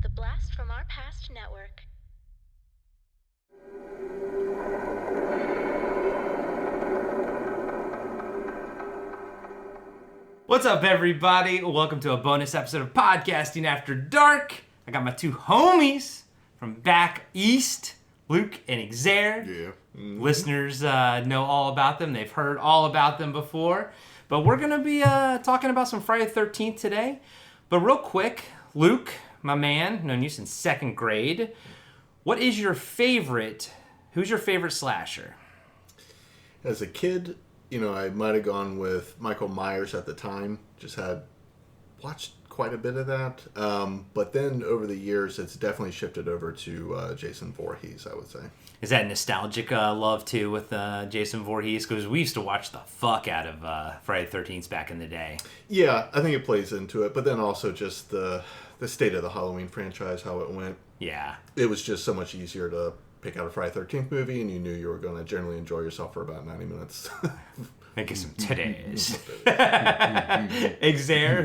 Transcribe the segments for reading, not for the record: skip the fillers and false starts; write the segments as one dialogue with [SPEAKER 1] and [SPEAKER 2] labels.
[SPEAKER 1] The Blast from Our Past Network.
[SPEAKER 2] What's up, everybody? Welcome to a bonus episode of Podcasting After Dark. I got my two homies from back east, Luke and Xaire.
[SPEAKER 3] Yeah.
[SPEAKER 2] Listeners know all about them. They've heard all about them before. But we're going to be talking about some Friday the 13th today. But real quick, Luke, my man, known you since second grade. What is your favorite, who's your favorite slasher?
[SPEAKER 3] As a kid, I might have gone with Michael Myers at the time. Watched quite a bit of that. But then over the years, it's definitely shifted over to Jason Voorhees, I would say.
[SPEAKER 2] Is that nostalgic love, too, with Jason Voorhees? Because we used to watch the fuck out of Friday the 13th back in the day.
[SPEAKER 3] Yeah, I think it plays into it. But then also just the state of the Halloween franchise, how it went.
[SPEAKER 2] Yeah.
[SPEAKER 3] It was just so much easier to pick out a Friday the 13th movie, and you knew you were going to generally enjoy yourself for about 90 minutes.
[SPEAKER 2] I guess some today's. Xaire,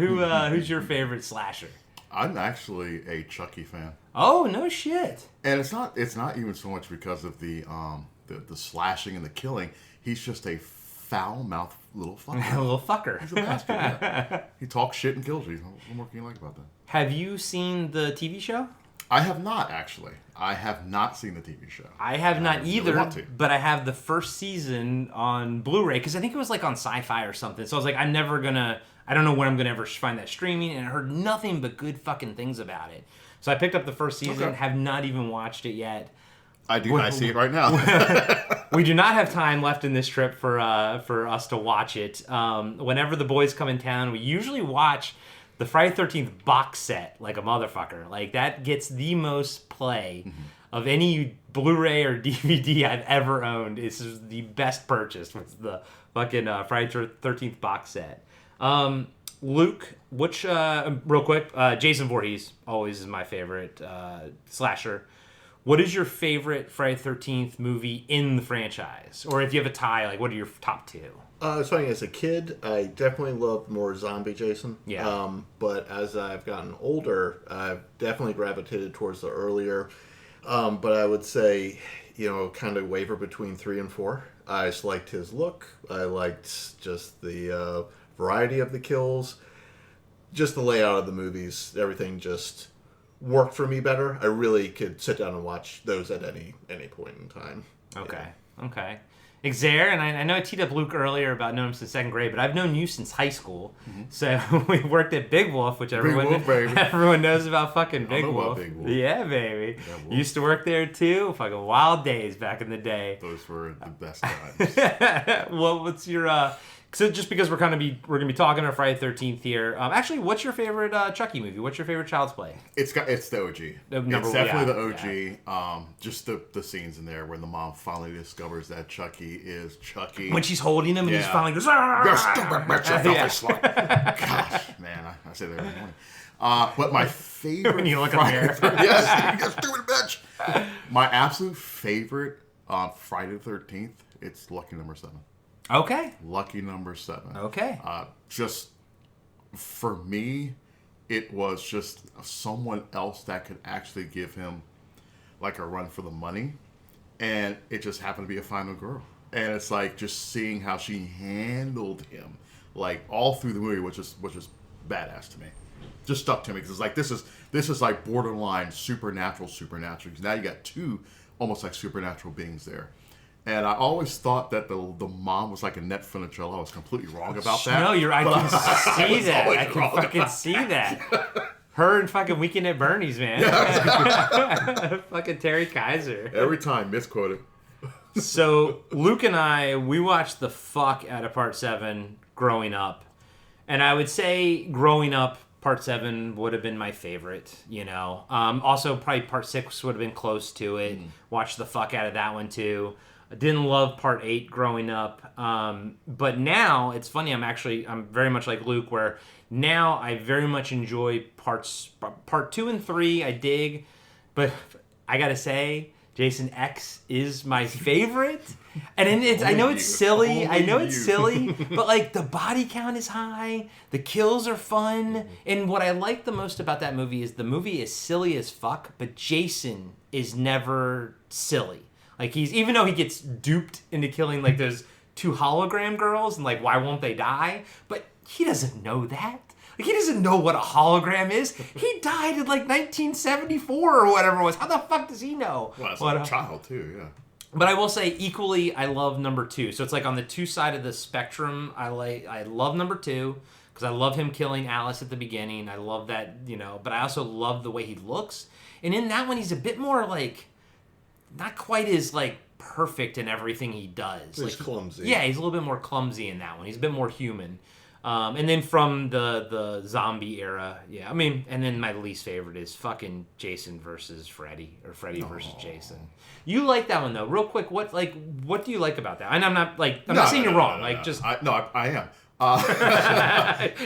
[SPEAKER 2] who's your favorite slasher?
[SPEAKER 3] I'm actually a Chucky fan.
[SPEAKER 2] Oh, no shit.
[SPEAKER 3] And it's not even so much because of the slashing and the killing. He's just a foul-mouthed little fucker.
[SPEAKER 2] A little fucker.
[SPEAKER 3] He's a bastard, yeah. He talks shit and kills you. What more can you like about that?
[SPEAKER 2] Have you seen the TV show?
[SPEAKER 3] I have not, actually. I have not seen the TV show.
[SPEAKER 2] I have not either,
[SPEAKER 3] really want to.
[SPEAKER 2] but I have the first season on Blu-ray, because I think it was like on Sci-Fi or something. So I was like, I don't know when I'm going to ever find that streaming, and I heard nothing but good fucking things about it. So I picked up the first season, have not even watched it yet.
[SPEAKER 3] I see it right now.
[SPEAKER 2] We do not have time left in this trip for us to watch it. Whenever the boys come in town, we usually watch the Friday 13th box set like a motherfucker. Like, that gets the most play of any Blu-ray or DVD I've ever owned. This is the best purchase, was the fucking Friday 13th box set. Luke, which, real quick, Jason Voorhees always is my favorite slasher. What is your favorite Friday the 13th movie in the franchise? Or if you have a tie, like, what are your top two?
[SPEAKER 3] It's funny, as a kid, I definitely loved more zombie Jason.
[SPEAKER 2] Yeah.
[SPEAKER 3] But as I've gotten older, I've definitely gravitated towards the earlier. But I would say, kind of waver between 3 and 4. I just liked his look. I liked just the variety of the kills. Just the layout of the movies. Everything just worked for me better. I really could sit down and watch those at any point in time.
[SPEAKER 2] Okay. Xaire, and I know I teed up Luke earlier about knowing him since second grade, but I've known you since high school. Mm-hmm. So we worked at Big Wolf, which everyone knows about fucking Big Wolf.
[SPEAKER 3] Big Wolf.
[SPEAKER 2] Yeah, baby. Yeah, used to work there too. Fucking wild days back in the day.
[SPEAKER 3] Those were the best times.
[SPEAKER 2] Well, what's your so just because we're gonna be talking about Friday the 13th here. Actually, what's your favorite Chucky movie? What's your favorite Child's Play?
[SPEAKER 3] It's the OG. It's definitely the OG. Yeah. Just the scenes in there when the mom finally discovers that Chucky is Chucky.
[SPEAKER 2] When she's holding him and he's finally goes,
[SPEAKER 3] "You stupid bitch, you filthy slut." Gosh, man, I say that every morning. But my favorite
[SPEAKER 2] when you look in the mirror,
[SPEAKER 3] yes, you stupid bitch. My absolute favorite Friday the 13th. It's Lucky Number 7.
[SPEAKER 2] Okay.
[SPEAKER 3] Lucky Number 7.
[SPEAKER 2] Okay.
[SPEAKER 3] Just for me, it was just someone else that could actually give him like a run for the money, and it just happened to be a final girl. And it's like just seeing how she handled him, like all through the movie, which is badass to me. Just stuck to me because it's like this is like borderline supernatural. Because now you got two almost like supernatural beings there. And I always thought that the mom was like Annette Funicello. I was completely wrong about that.
[SPEAKER 2] No, I can see that. I can fucking see that. Her and fucking Weekend at Bernie's, man. Yeah. Fucking Terry Kaiser.
[SPEAKER 3] Every time, misquoted.
[SPEAKER 2] So, Luke and I, we watched the fuck out of Part 7 growing up. And I would say growing up, Part 7 would have been my favorite, Also, probably Part 6 would have been close to it. Watched the fuck out of that one, too. I didn't love Part 8 growing up. But now, it's funny, I'm very much like Luke, where now I very much enjoy Part 2 and 3, I dig. But I gotta say, Jason X is my favorite, and I know it's silly. I know it's silly, but like the body count is high, the kills are fun, and what I like the most about that movie is the movie is silly as fuck, but Jason is never silly. Like even though he gets duped into killing like those 2 hologram girls, and like why won't they die? But he doesn't know that. Like, he doesn't know what a hologram is. He died in, like, 1974 or whatever it was. How the fuck does he know?
[SPEAKER 3] Well, as a child, too, yeah.
[SPEAKER 2] But I will say, equally, I love number 2. So it's like on the 2 side of the spectrum, I love number 2, because I love him killing Alice at the beginning. I love that, you know, but I also love the way he looks. And in that one, he's a bit more, like, not quite as, like, perfect in everything he does.
[SPEAKER 4] He's
[SPEAKER 2] like,
[SPEAKER 4] clumsy.
[SPEAKER 2] Yeah, he's a little bit more clumsy in that one. He's a bit more human. And then from the zombie era, yeah, I mean, and then my least favorite is fucking Jason versus Freddy, or Freddy versus Jason. You like that one though, real quick. What do you like about that? And I'm not saying you're wrong.
[SPEAKER 3] I am.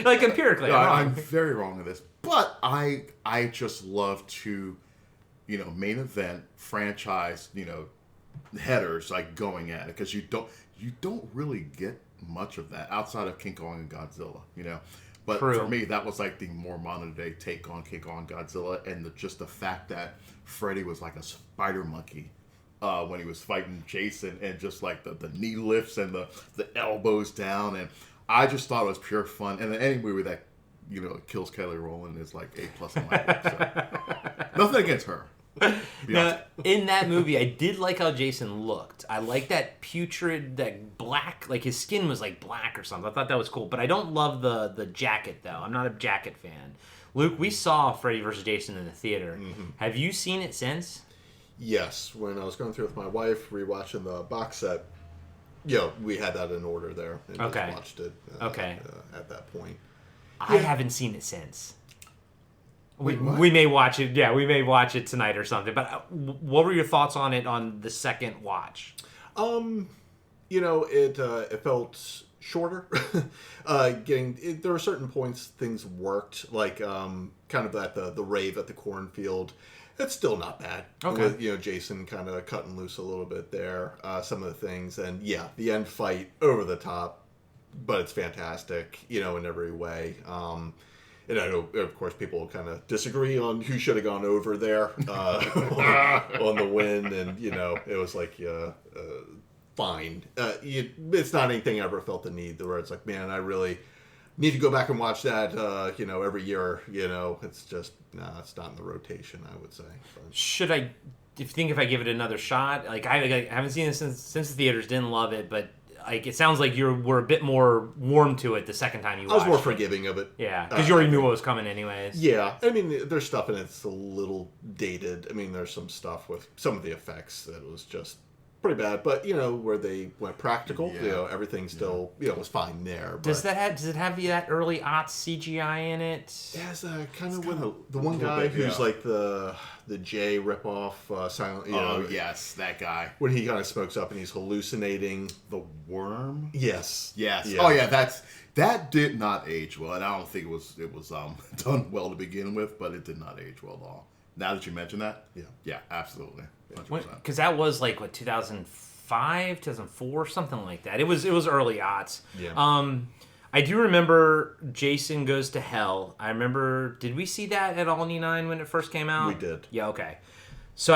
[SPEAKER 2] Like empirically,
[SPEAKER 3] I'm very wrong in this, but I just love to, you know, main event franchise, you know, headers like going at it, because you don't really get much of that outside of King Kong and Godzilla, you know. But
[SPEAKER 2] True.
[SPEAKER 3] For me, that was like the more modern day take on King Kong, Godzilla, and just the fact that Freddy was like a spider monkey when he was fighting Jason, and just like the knee lifts and the elbows down, and I just thought it was pure fun. And then any movie that, you know, kills Kelly Rowland is like A+ in my book. So. Nothing against her.
[SPEAKER 2] Now, in that movie, I did like how Jason looked. I like that putrid, that black, like his skin was like black or something. I thought that was cool, but I don't love the jacket though. I'm not a jacket fan. Luke, we saw Freddy vs. Jason in the theater. Mm-hmm. Have you seen it since?
[SPEAKER 4] Yes, when I was going through with my wife, rewatching the box set, you know, we had that in order there. And
[SPEAKER 2] Okay.
[SPEAKER 4] just watched it at that point.
[SPEAKER 2] I haven't seen it since.
[SPEAKER 3] Wait, what?
[SPEAKER 2] We may watch it. Yeah, we may watch it tonight or something. But what were your thoughts on it on the second watch?
[SPEAKER 4] You know, it felt shorter. There were certain points things worked, like kind of at the rave at the cornfield. It's still not bad.
[SPEAKER 2] Okay.
[SPEAKER 4] With, you know, Jason kind of cutting loose a little bit there. Some of the things, and yeah, the end fight over the top, but it's fantastic. You know, in every way. And I know, of course, people kind of disagree on who should have gone over there on the win, and you know, it was like fine. It's not anything I ever felt the need where it's like, man, I really need to go back and watch that. You know, every year. You know, it's just it's not in the rotation, I would say. But.
[SPEAKER 2] Should I? If I give it another shot, like I haven't seen it since the theaters, didn't love it, but. Like, it sounds like were a bit more warm to it the second time you watched it.
[SPEAKER 4] I was more forgiving of it.
[SPEAKER 2] Yeah, because you already knew what was coming anyways.
[SPEAKER 4] Yeah, I mean, there's stuff in it that's a little dated. I mean, there's some stuff with some of the effects that was just pretty bad. But, you know, where they went practical, you know, everything still, you know, was fine there. But
[SPEAKER 2] does it have that early aughts CGI in it?
[SPEAKER 4] Yeah, it's kind of when the one guy who's like the J ripoff, Silent. You know,
[SPEAKER 3] yes, that guy.
[SPEAKER 4] When he kind of smokes up and he's hallucinating.
[SPEAKER 3] The worm.
[SPEAKER 4] Yes.
[SPEAKER 3] Yeah.
[SPEAKER 4] Oh
[SPEAKER 3] yeah, that did not age well, and I don't think it was done well to begin with, but it did not age well at all. Now that you mention that, yeah, absolutely, 100%.
[SPEAKER 2] Because that was like what 2005, 2004, something like that. It was early aughts.
[SPEAKER 4] Yeah.
[SPEAKER 2] I do remember Jason Goes to Hell. I remember. Did we see that at All 99 when it first came out?
[SPEAKER 4] We did.
[SPEAKER 2] Yeah. Okay. So,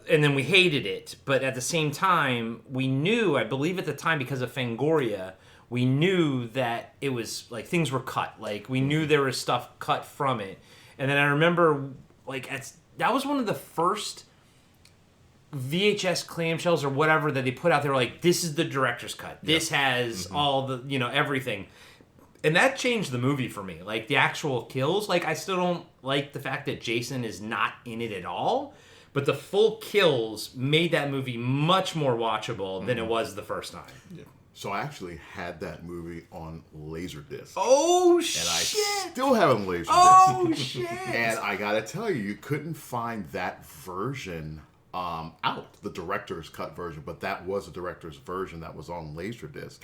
[SPEAKER 2] and then we hated it, but at the same time, we knew, I believe at the time, because of Fangoria, we knew that it was, like, things were cut. Like, we knew there was stuff cut from it. And then I remember, like, that was one of the first VHS clamshells or whatever that they put out there, like, this is the director's cut. This has all the, you know, everything. And that changed the movie for me. Like, the actual kills, like, I still don't like the fact that Jason is not in it at all. But the full kills made that movie much more watchable than it was the first time.
[SPEAKER 3] Yeah. So I actually had that movie on Laserdisc.
[SPEAKER 2] Oh, shit!
[SPEAKER 3] And I still have it on Laserdisc.
[SPEAKER 2] Oh, shit!
[SPEAKER 3] And I gotta tell you, you couldn't find that version out, the director's cut version, but that was a director's version that was on Laserdisc.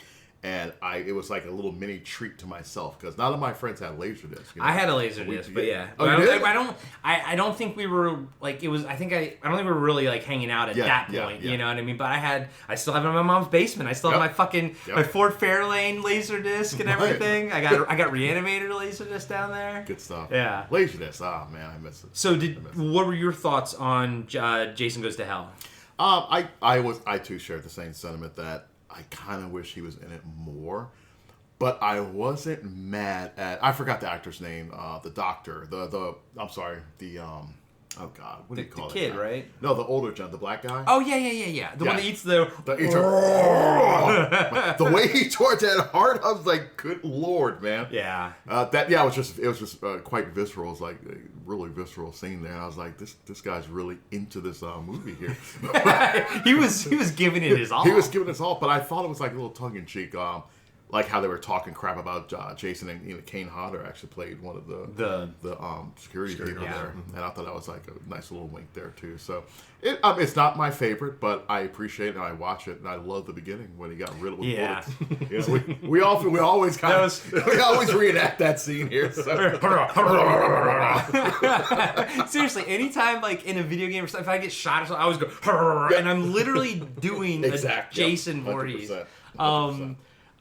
[SPEAKER 3] And it was like a little mini treat to myself because none of my friends had Laserdisc.
[SPEAKER 2] I had a Laserdisc, but yeah.
[SPEAKER 3] Oh,
[SPEAKER 2] But
[SPEAKER 3] you did?
[SPEAKER 2] I don't think we were like it was. I don't think we were really like hanging out at that point.
[SPEAKER 3] Yeah.
[SPEAKER 2] You know what I mean? But I still have it in my mom's basement. I still have my fucking my Ford Fairlane Laserdisc and everything. I got Reanimator Laserdisc down there.
[SPEAKER 3] Good stuff.
[SPEAKER 2] Yeah.
[SPEAKER 3] Laserdisc. Oh man, I miss it.
[SPEAKER 2] So what were your thoughts on Jason Goes to Hell?
[SPEAKER 3] I too shared the same sentiment that I kind of wish he was in it more. But I wasn't mad at. I forgot the actor's name. The doctor. I'm sorry. Oh God, what do you call it?
[SPEAKER 2] The kid, right?
[SPEAKER 3] No, the older John, the black guy.
[SPEAKER 2] Oh yeah. The one that eats the.
[SPEAKER 3] The way he tore that heart, I was like, "Good Lord, man!"
[SPEAKER 2] Yeah.
[SPEAKER 3] It was just quite visceral. It was like a really visceral scene there. And I was like, "This guy's really into this movie here."
[SPEAKER 2] he was giving it his all.
[SPEAKER 3] He was giving it his all, but I thought it was like a little tongue in cheek. Like how they were talking crap about Jason, and Kane Hodder actually played one of the security people there, and I thought that was like a nice little wink there too. So it's not my favorite, but I appreciate it and I watch it, and I love the beginning when he got riddled with bullets. You know, we always we always reenact that scene here. So.
[SPEAKER 2] Seriously, anytime like in a video game or something, if I get shot or something, I always go and I'm literally doing a Jason Voorhees. 100%.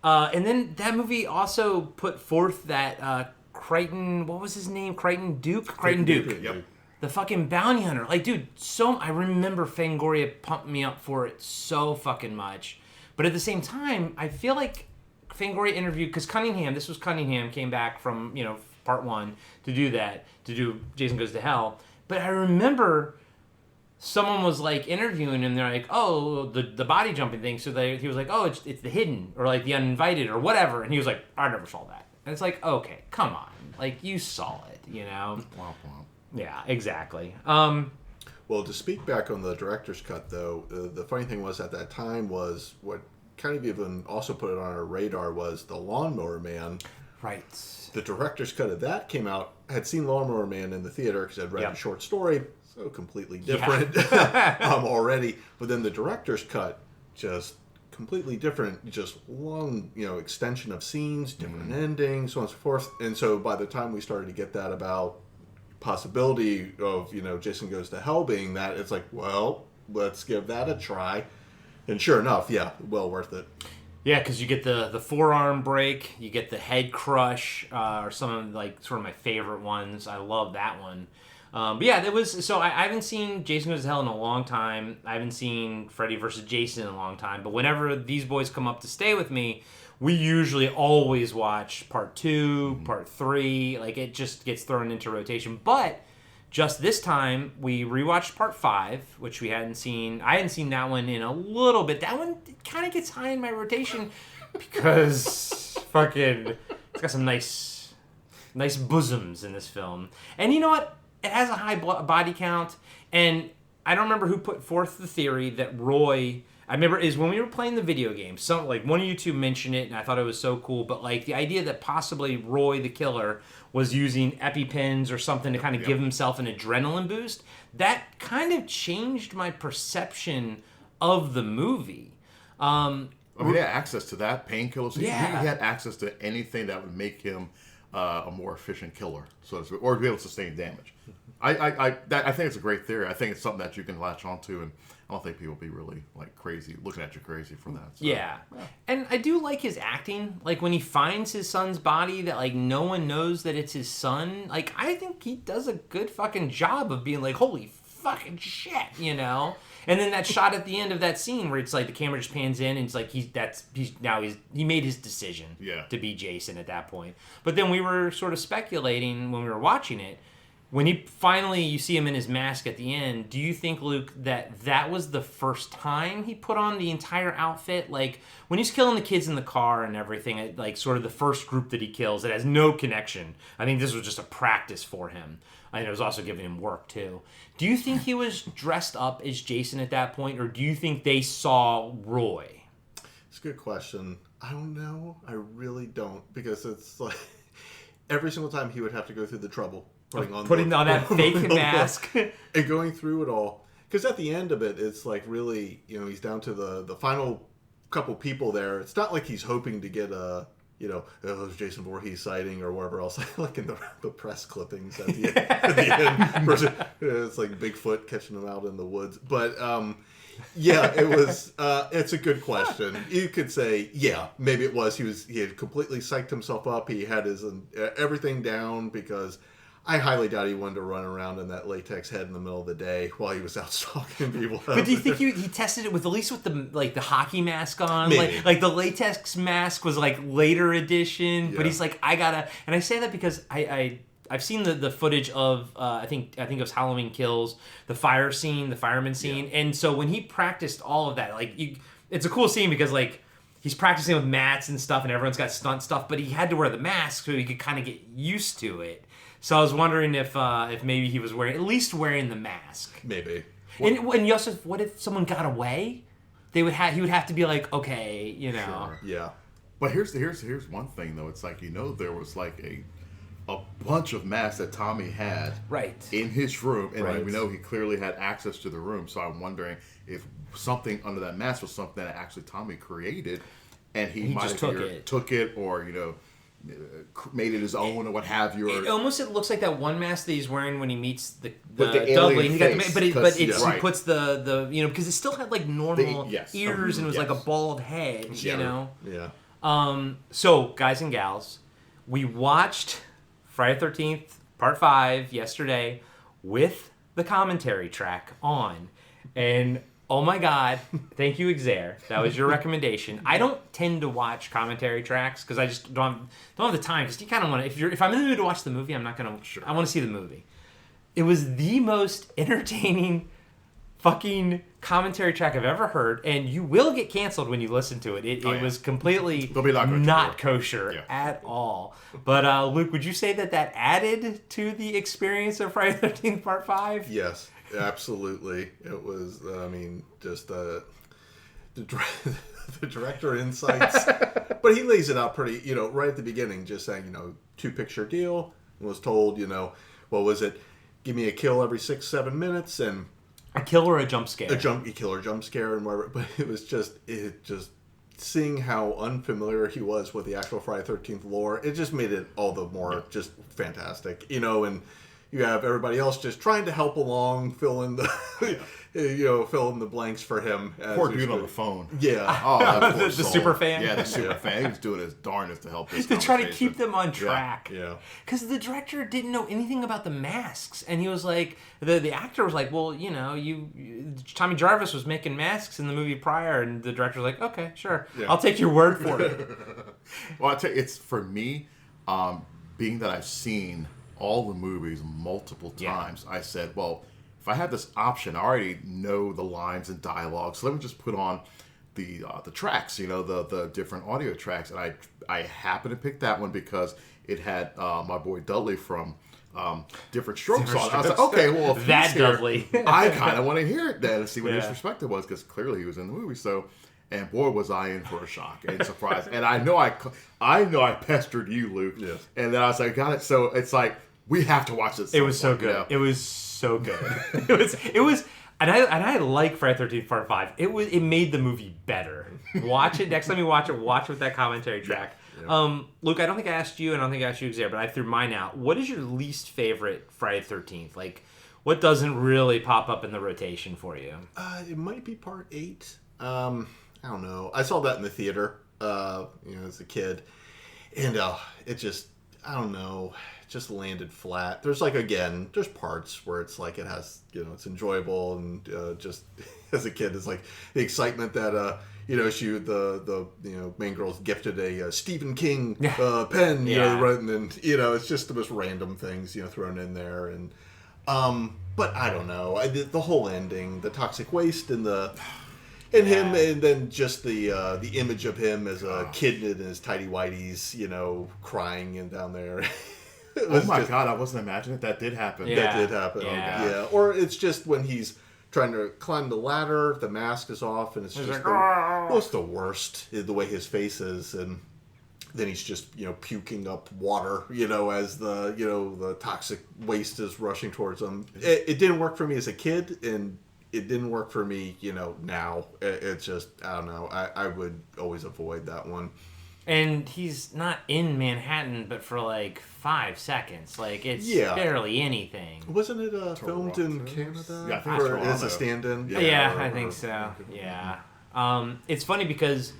[SPEAKER 2] And then that movie also put forth that Crichton, what was his name? Crichton Duke?
[SPEAKER 3] Yep.
[SPEAKER 2] The fucking bounty hunter. Like, dude, I remember Fangoria pumped me up for it so fucking much. But at the same time, I feel like Fangoria interviewed, because this was Cunningham, came back from, part 1 to do Jason Goes to Hell. But I remember someone was like interviewing him. They're like, "Oh, the body jumping thing." So he was like, "Oh, it's the hidden or like the uninvited or whatever." And he was like, "I never saw that." And it's like, okay, come on, like you saw it,
[SPEAKER 3] Womp womp.
[SPEAKER 2] Yeah, exactly.
[SPEAKER 4] Well, to speak back on the director's cut, though, the funny thing was at that time was what kind of even also put it on our radar was the Lawnmower Man.
[SPEAKER 2] Right.
[SPEAKER 4] The director's cut of that came out. I had seen Lawnmower Man in the theater because I'd read a short story. So completely different already. But then the director's cut, just completely different. Just long, extension of scenes, different endings, so on and so forth. And so by the time we started to get that about possibility of, Jason Goes to Hell being that, it's like, well, let's give that a try. And sure enough, well worth it.
[SPEAKER 2] Yeah, because you get the forearm break, you get the head crush, or some of sort of my favorite ones. I love that one. But yeah, there was. So I haven't seen Jason Goes to Hell in a long time. I haven't seen Freddy vs. Jason in a long time. But whenever these boys come up to stay with me, we usually always watch part 2, part 3. Like it just gets thrown into rotation. But just this time, we rewatched part 5, which we hadn't seen. I hadn't seen that one in a little bit. That one kind of gets high in my rotation because fucking it's got some nice bosoms in this film. And you know what? It has a high body count, and I don't remember who put forth the theory that Roy. I remember is when we were playing the video game. Some one of you two mentioned it, and I thought it was so cool. But the idea that possibly Roy the killer was using EpiPens or something to kind of give himself an adrenaline boost, that kind of changed my perception of the movie.
[SPEAKER 3] He had access to that painkillers. He had access to anything that would make him a more efficient killer, or be able to sustain damage. I think it's a great theory. I think it's something that you can latch onto, and I don't think people will be really crazy looking at you crazy for that. So.
[SPEAKER 2] Yeah, and I do like his acting. When he finds his son's body, that no one knows that it's his son. I think he does a good fucking job of being holy fucking shit, And then that shot at the end of that scene where it's the camera just pans in and it's he made his decision to be Jason at that point. But then we were sort of speculating when we were watching it, when you see him in his mask at the end, do you think, Luke, that was the first time he put on the entire outfit? When he's killing the kids in the car and everything, sort of the first group that he kills, it has no connection. I think this was just a practice for him. And it was also giving him work, too. Do you think he was dressed up as Jason at that point, or do you think they saw Roy?
[SPEAKER 4] It's a good question. I don't know. I really don't. Because it's every single time he would have to go through the trouble putting on that fake mask and going through it all. Because at the end of it, it's really, he's down to the final couple people there. It's not like he's hoping to get a, there's Jason Voorhees sighting or whatever else, like in the press clippings at the end. It's like Bigfoot catching him out in the woods. But yeah, it was. It's a good question. You could say, yeah, maybe it was. He had completely psyched himself up. He had his everything down, because I highly doubt he wanted to run around in that latex head in the middle of the day while he was out stalking people.
[SPEAKER 2] But do you think he tested it with, at least with the hockey mask on?
[SPEAKER 4] Maybe.
[SPEAKER 2] Like the latex mask was like later edition, but he's like, I gotta. And I say that because I've seen the footage of I think it was Halloween Kills, the fire scene, the fireman scene, and so when he practiced all of that, it's a cool scene because like he's practicing with mats and stuff, and everyone's got stunt stuff, but he had to wear the mask so he could kind of get used to it. So I was wondering if maybe he was at least wearing the mask.
[SPEAKER 4] Maybe.
[SPEAKER 2] And you also, what if someone got away? He would have to be like, okay,
[SPEAKER 4] Sure. Yeah.
[SPEAKER 3] But here's one thing though. It's like, there was like a bunch of masks that Tommy had in his room, and we know he clearly had access to the room. So I'm wondering if something under that mask was something that actually Tommy created, and he might
[SPEAKER 2] just
[SPEAKER 3] have took it, or made it his own, or what have you.
[SPEAKER 2] It looks like that one mask that he's wearing when he meets the
[SPEAKER 3] the
[SPEAKER 2] Dudley.
[SPEAKER 3] alien face,
[SPEAKER 2] He puts the because it still had like normal ears and it was like a bald head.
[SPEAKER 4] Yeah.
[SPEAKER 2] So guys and gals, we watched Friday the 13th Part 5 yesterday with the commentary track on, and oh my God, thank you, Xair. That was your recommendation. I don't tend to watch commentary tracks because I just don't have the time. Because you kind of want to, if I'm in the mood to watch the movie, I'm not gonna. I want to see the movie. It was the most entertaining fucking commentary track I've ever heard, and you will get canceled when you listen to it. It was completely not kosher at all. But Luke, would you say that added to the experience of Friday the 13th Part 5?
[SPEAKER 4] Yes. Absolutely. It was, just the director insights. But he lays it out pretty, right at the beginning, just saying, 2-picture deal. Was told, what was it? Give me a kill every 6-7 minutes, and
[SPEAKER 2] a kill or a jump scare.
[SPEAKER 4] A kill or jump scare, and whatever. But it was just seeing how unfamiliar he was with the actual Friday the 13th lore. It just made it all the more just fantastic, and you have everybody else just trying to help along, fill in the blanks for him.
[SPEAKER 3] Poor dude on the phone.
[SPEAKER 4] Yeah.
[SPEAKER 3] Oh,
[SPEAKER 2] the super fan.
[SPEAKER 3] Yeah, the super fan. He was doing his darndest to help this.
[SPEAKER 2] To try to keep them on track.
[SPEAKER 4] Yeah.
[SPEAKER 2] Because the director didn't know anything about the masks, and he was like, the actor was like, well, Tommy Jarvis was making masks in the movie prior, and the director was like, okay, sure, I'll take your word for it.
[SPEAKER 3] Well, I tell you, it's for me, being that I've seen all the movies multiple times, I said, well, if I had this option, I already know the lines and dialogue, so let me just put on the tracks, the different audio tracks, and I happened to pick that one because it had my boy Dudley from Different Strokes on it. I was like, okay, well, if
[SPEAKER 2] that
[SPEAKER 3] he's here,
[SPEAKER 2] Dudley,
[SPEAKER 3] I kind of want to hear it then and see what his perspective was, because clearly he was in the movie. So, and boy, was I in for a shock and surprise. And I know I pestered you, Luke.
[SPEAKER 4] Yes.
[SPEAKER 3] And then I was like, got it. So it's like, we have to watch this.
[SPEAKER 2] It was so good. It was so good. It was, and I like Friday the 13th Part 5. It made the movie better. Watch it next time you watch it. Watch with that commentary track. Yeah. Luke, I don't think I asked you, and I don't think I asked you, Xavier, but I threw mine out. What is your least favorite Friday the 13th? Like, what doesn't really pop up in the rotation for you?
[SPEAKER 4] It might be Part 8. I don't know. I saw that in the theater, as a kid, and it just, I don't know. Just landed flat. There's there's parts where it's like it has, it's enjoyable, and just as a kid, it's like the excitement that the main girl's gifted a Stephen King pen, right, and then it's just the most random things thrown in there, and but I don't know, the whole ending, the toxic waste, and him, and then just the image of him as a kid in his tidy whities, crying and down there.
[SPEAKER 3] Oh my God, I wasn't imagining that did happen.
[SPEAKER 2] Yeah.
[SPEAKER 4] That did happen.
[SPEAKER 2] Yeah.
[SPEAKER 4] Or it's just when he's trying to climb the ladder, the mask is off, and it's just it's the worst, the way his face is, and then he's just puking up water, as the toxic waste is rushing towards him. It didn't work for me as a kid, and it didn't work for me. Now it's just I don't know. I would always avoid that one.
[SPEAKER 2] And he's not in Manhattan, but for like 5 seconds. Like, it's
[SPEAKER 4] Yeah.
[SPEAKER 2] barely anything.
[SPEAKER 4] Wasn't it filmed in
[SPEAKER 3] Toronto?
[SPEAKER 4] Canada?
[SPEAKER 3] Yeah, I think
[SPEAKER 4] Or
[SPEAKER 3] Toronto.
[SPEAKER 4] as a stand-in?
[SPEAKER 2] Yeah,
[SPEAKER 3] or-
[SPEAKER 2] I think so. Yeah. It's funny because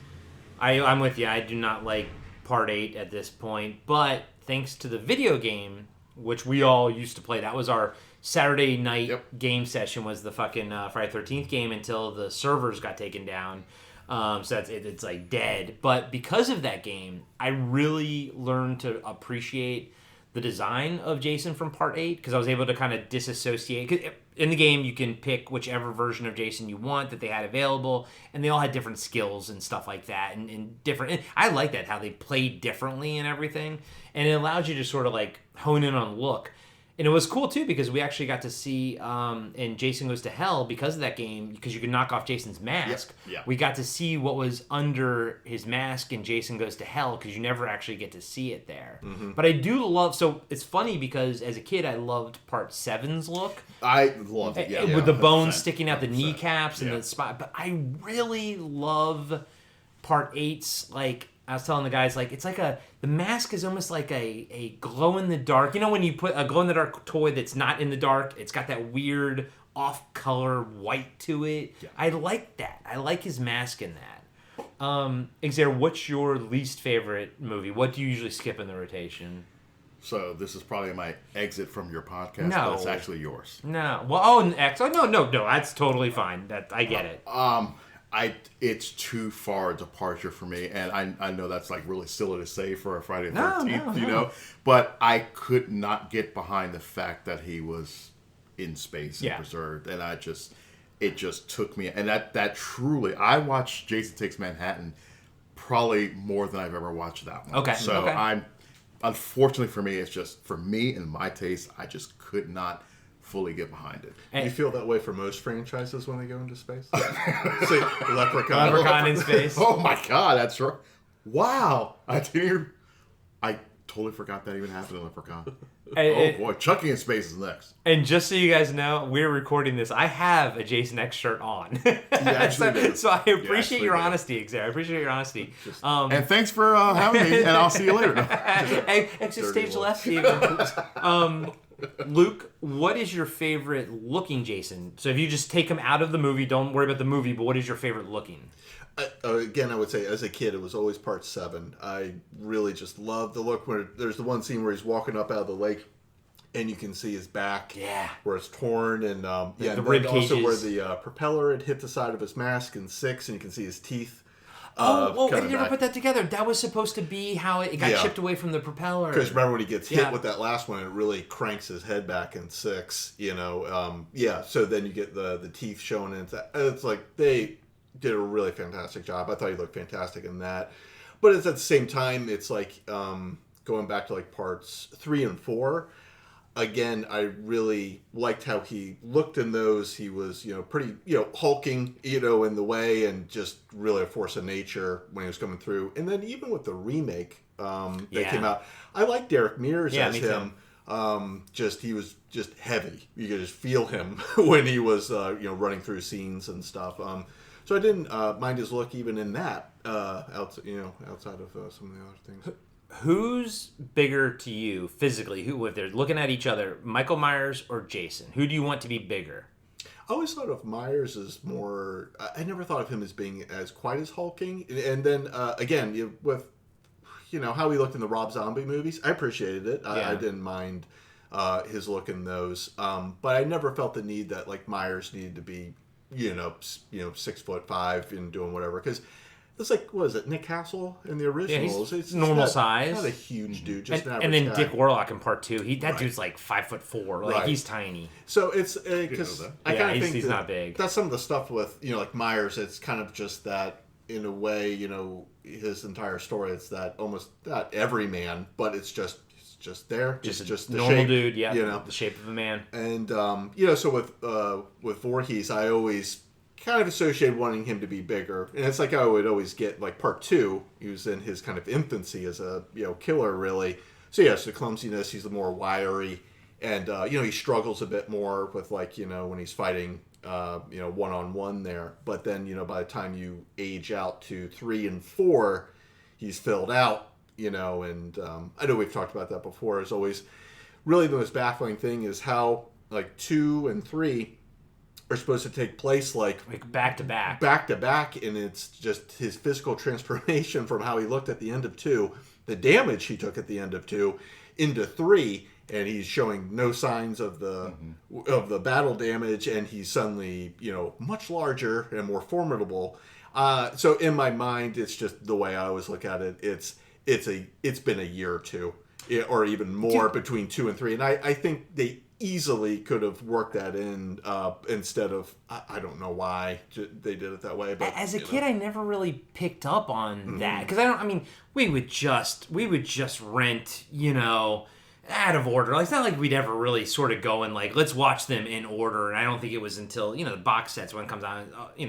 [SPEAKER 2] I'm with you. I do not like Part 8 at this point. But thanks to the video game, which we all used to play, that was our Saturday night
[SPEAKER 3] Yep.
[SPEAKER 2] game session, was the fucking Friday 13th game until the servers got taken down. So it's like dead. But because of that game, I really learned to appreciate the design of Jason from Part 8 because I was able to kind of disassociate. 'Cause in the game, you can pick whichever version of Jason you want that they had available, and they all had different skills and stuff like that, and different. And I like that, how they played differently and everything, and it allowed you to sort of like hone in on look. And it was cool too because we actually got to see in Jason Goes to Hell, because of that game, because you could knock off Jason's mask.
[SPEAKER 3] Yep.
[SPEAKER 2] We got to see what was under his mask in Jason Goes to Hell because you never actually get to see it there. But I do love. So it's funny because as a kid I loved Part 7's look.
[SPEAKER 3] I love it. Yeah,
[SPEAKER 2] With the
[SPEAKER 3] 100%,
[SPEAKER 2] bones sticking out the
[SPEAKER 3] 100%.
[SPEAKER 2] kneecaps and
[SPEAKER 3] Yeah.
[SPEAKER 2] the spot. But I really love Part 8's, like, I was telling the guys, like, it's like the mask is almost like a glow in the dark. You know when you put a glow in the dark toy that's not in the dark, it's got that weird off color white to it.
[SPEAKER 3] Yeah.
[SPEAKER 2] I like that. I like his mask in that. Xavier, what's your least favorite movie? What do you usually skip in the rotation?
[SPEAKER 3] So this is probably my exit from your podcast,
[SPEAKER 2] No.
[SPEAKER 3] but it's actually yours.
[SPEAKER 2] No. Well, and X. Oh, no. That's totally fine. That I get it.
[SPEAKER 3] It's too far a departure for me, and I know that's like really silly to say for a Friday the
[SPEAKER 2] No,
[SPEAKER 3] 13th,
[SPEAKER 2] no,
[SPEAKER 3] you
[SPEAKER 2] no.
[SPEAKER 3] know, but I could not get behind the fact that he was in space and
[SPEAKER 2] Yeah.
[SPEAKER 3] preserved, and it just took me, and that truly, I watched Jason Takes Manhattan probably more than I've ever watched that one.
[SPEAKER 2] Okay,
[SPEAKER 3] So
[SPEAKER 2] okay.
[SPEAKER 3] unfortunately for me, it's just, for me and my taste, I just could not fully get behind it.
[SPEAKER 2] And-
[SPEAKER 4] You feel that way for most franchises when they go into space? See, Leprechaun.
[SPEAKER 2] Leprechaun in space.
[SPEAKER 3] Oh my god, that's right. Wow. I totally forgot that even happened in Leprechaun.
[SPEAKER 2] And-
[SPEAKER 3] Oh boy, Chucky in space is next.
[SPEAKER 2] And just so you guys know, we're recording this. I have a Jason X shirt on.
[SPEAKER 3] actually do.
[SPEAKER 2] so I appreciate
[SPEAKER 3] actually
[SPEAKER 2] your
[SPEAKER 3] do.
[SPEAKER 2] honesty, Xavier. I appreciate your honesty.
[SPEAKER 3] And thanks for having me, and I'll see you later.
[SPEAKER 2] Exit stage
[SPEAKER 4] dirty
[SPEAKER 2] left, Steven. Luke, what is your favorite looking Jason? So if you just take him out of the movie, don't worry about the movie, but what is your favorite looking?
[SPEAKER 4] Again, I would say as a kid, it was always Part 7. I really just loved the look where there's the one scene where he's walking up out of the lake and you can see his back
[SPEAKER 2] Yeah.
[SPEAKER 4] where it's torn and
[SPEAKER 2] the
[SPEAKER 4] and
[SPEAKER 2] rib
[SPEAKER 4] then also
[SPEAKER 2] cages.
[SPEAKER 4] where the propeller had hit the side of his mask in 6 and you can see his teeth.
[SPEAKER 2] I
[SPEAKER 4] coming
[SPEAKER 2] never
[SPEAKER 4] back.
[SPEAKER 2] put that together. That was supposed to be how it got
[SPEAKER 4] Yeah.
[SPEAKER 2] chipped away from the propeller.
[SPEAKER 4] Because remember when he gets hit
[SPEAKER 2] Yeah.
[SPEAKER 4] with that last one, it really cranks his head back in 6. So then you get the teeth showing, and it's like they did a really fantastic job. I thought he looked fantastic in that, but it's at the same time, it's like going back to like parts 3 and 4. Again, I really liked how he looked in those. He was, pretty, hulking, in the way, and just really a force of nature when he was coming through. And then even with the remake that
[SPEAKER 2] Yeah.
[SPEAKER 4] came out, I like Derek Mears
[SPEAKER 2] Yeah,
[SPEAKER 4] as
[SPEAKER 2] me
[SPEAKER 4] him. He was just heavy. You could just feel him when he was, running through scenes and stuff. So I didn't mind his look even in that, outside of some of the other things.
[SPEAKER 2] Who's bigger to you physically? Who, if they're looking at each other, Michael Myers or Jason? Who do you want to be bigger?
[SPEAKER 4] I always thought of Myers as more. I never thought of him as being as quite as hulking. And then again, with how he looked in the Rob Zombie movies, I appreciated it.
[SPEAKER 2] Yeah.
[SPEAKER 4] I didn't mind his look in those. But I never felt the need that like Myers needed to be 6'5" and doing whatever, because. It's like, what is it, Nick Castle in the originals?
[SPEAKER 2] he's
[SPEAKER 4] it's
[SPEAKER 2] normal
[SPEAKER 4] not,
[SPEAKER 2] size.
[SPEAKER 4] Not a huge dude, just an
[SPEAKER 2] And
[SPEAKER 4] average
[SPEAKER 2] then
[SPEAKER 4] guy.
[SPEAKER 2] Dick Warlock in Part 2. That
[SPEAKER 4] Right.
[SPEAKER 2] dude's like 5'4". Like
[SPEAKER 4] Right.
[SPEAKER 2] he's tiny.
[SPEAKER 4] So it's because
[SPEAKER 3] that.
[SPEAKER 4] I
[SPEAKER 2] Yeah,
[SPEAKER 4] kind of
[SPEAKER 2] he's-
[SPEAKER 4] think
[SPEAKER 2] he's
[SPEAKER 4] that
[SPEAKER 2] not big.
[SPEAKER 4] That's some of the stuff with like Myers. It's kind of just that in a way, his entire story. It's that almost not every man, but it's just there.
[SPEAKER 2] Just
[SPEAKER 4] It's
[SPEAKER 2] a
[SPEAKER 4] just the
[SPEAKER 2] normal
[SPEAKER 4] shape,
[SPEAKER 2] dude. Yeah,
[SPEAKER 4] you know.
[SPEAKER 2] the shape of a man.
[SPEAKER 4] And so with Voorhees, I always kind of associated wanting him to be bigger, and it's like I would always get like Part 2. He was in his kind of infancy as a killer, really. So yes, the clumsiness. He's the more wiry, And he struggles a bit more with when he's fighting one-on-one there. But then by the time you age out to 3 and 4, he's filled out. And I know we've talked about that before. As always, really the most baffling thing is how 2 and 3 are supposed to take place
[SPEAKER 2] like back to
[SPEAKER 4] back, and it's just his physical transformation from how he looked at the end of 2, the damage he took at the end of 2 into 3, and he's showing no signs of the battle damage, and he's suddenly much larger and more formidable. So in my mind, it's just the way I always look at it. It's been a year or two, or even more between 2 and 3, and I think they easily could have worked that in instead of I don't know why they did it that way. But
[SPEAKER 2] as a kid, I never really picked up on that because we would just rent out of order. It's not like we'd ever really sort of go and let's watch them in order. And I don't think it was until the box sets when it comes out,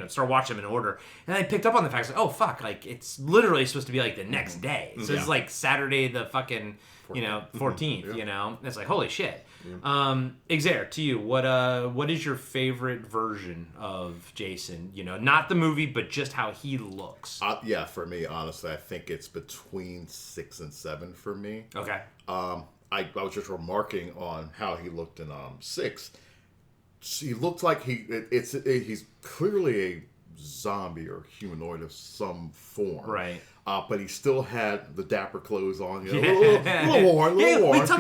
[SPEAKER 2] start watching them in order. And I picked up on the fact it's literally supposed to be the next day. So it's Saturday the fucking 14th. It's holy shit. Xavier, to you, what is your favorite version of Jason? Not the movie, but just how he looks.
[SPEAKER 3] Yeah, for me, honestly, I think it's between 6 and 7 for me.
[SPEAKER 2] Okay.
[SPEAKER 3] I was just remarking on how he looked in 6. He looked like he's clearly a zombie or humanoid of some form,
[SPEAKER 2] right?
[SPEAKER 3] But he still had the dapper clothes on, a
[SPEAKER 2] little
[SPEAKER 3] worn.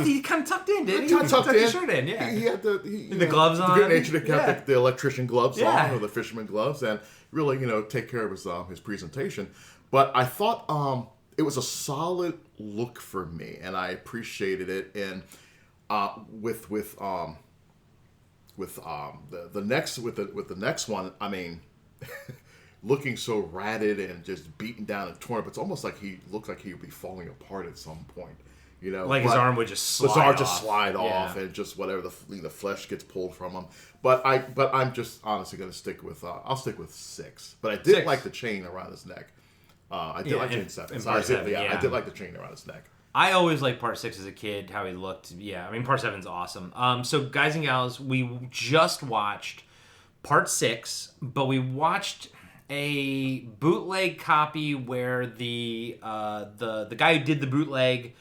[SPEAKER 2] He kind of tucked in, didn't he? Tucked his shirt in, yeah.
[SPEAKER 3] He had
[SPEAKER 2] the gloves on.
[SPEAKER 3] The good nature to have the electrician gloves on, or the fisherman gloves, and really, take care of his presentation. But I thought it was a solid look for me, and I appreciated it. And with the next one, I mean, looking so ratted and just beaten down and torn up, it's almost like he looked like he would be falling apart at some point.
[SPEAKER 2] His arm would just slide
[SPEAKER 3] off, and just whatever the flesh gets pulled from him. But I'm just honestly going to stick with I'll stick with 6. But I did like the chain around his neck. I did like chain 7. I did like the chain around his neck.
[SPEAKER 2] I always liked part 6 as a kid, how he looked. Yeah, I mean, part 7's awesome. So, guys and gals, we just watched part 6, but we watched a bootleg copy where the guy who did the bootleg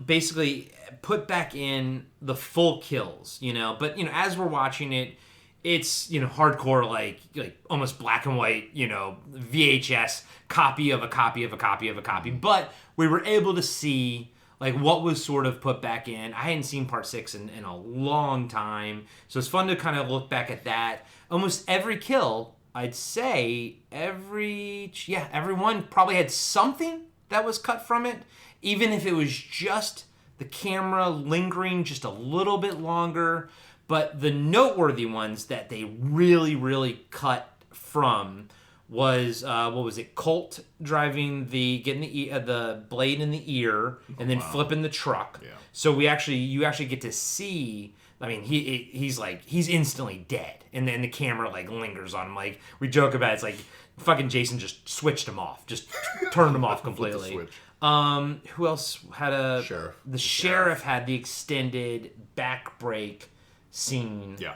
[SPEAKER 2] basically put back in the full kills, But, as we're watching it, it's, hardcore, like almost black and white, VHS copy of a copy of a copy of a copy. But we were able to see, what was sort of put back in. I hadn't seen part 6 in a long time. So it's fun to kind of look back at that. Almost every kill, I'd say, everyone probably had something that was cut from it. Even if it was just the camera lingering just a little bit longer. But the noteworthy ones that they really, really cut from was what was it? Colt driving getting the blade in the ear and then flipping the truck.
[SPEAKER 3] Yeah.
[SPEAKER 2] So you actually get to see. I mean, he's instantly dead, and then the camera lingers on him. We joke about it's fucking Jason just switched him off, just turned him off completely. Who else had
[SPEAKER 4] sheriff?
[SPEAKER 2] The sheriff had the extended back break scene.
[SPEAKER 3] Yeah.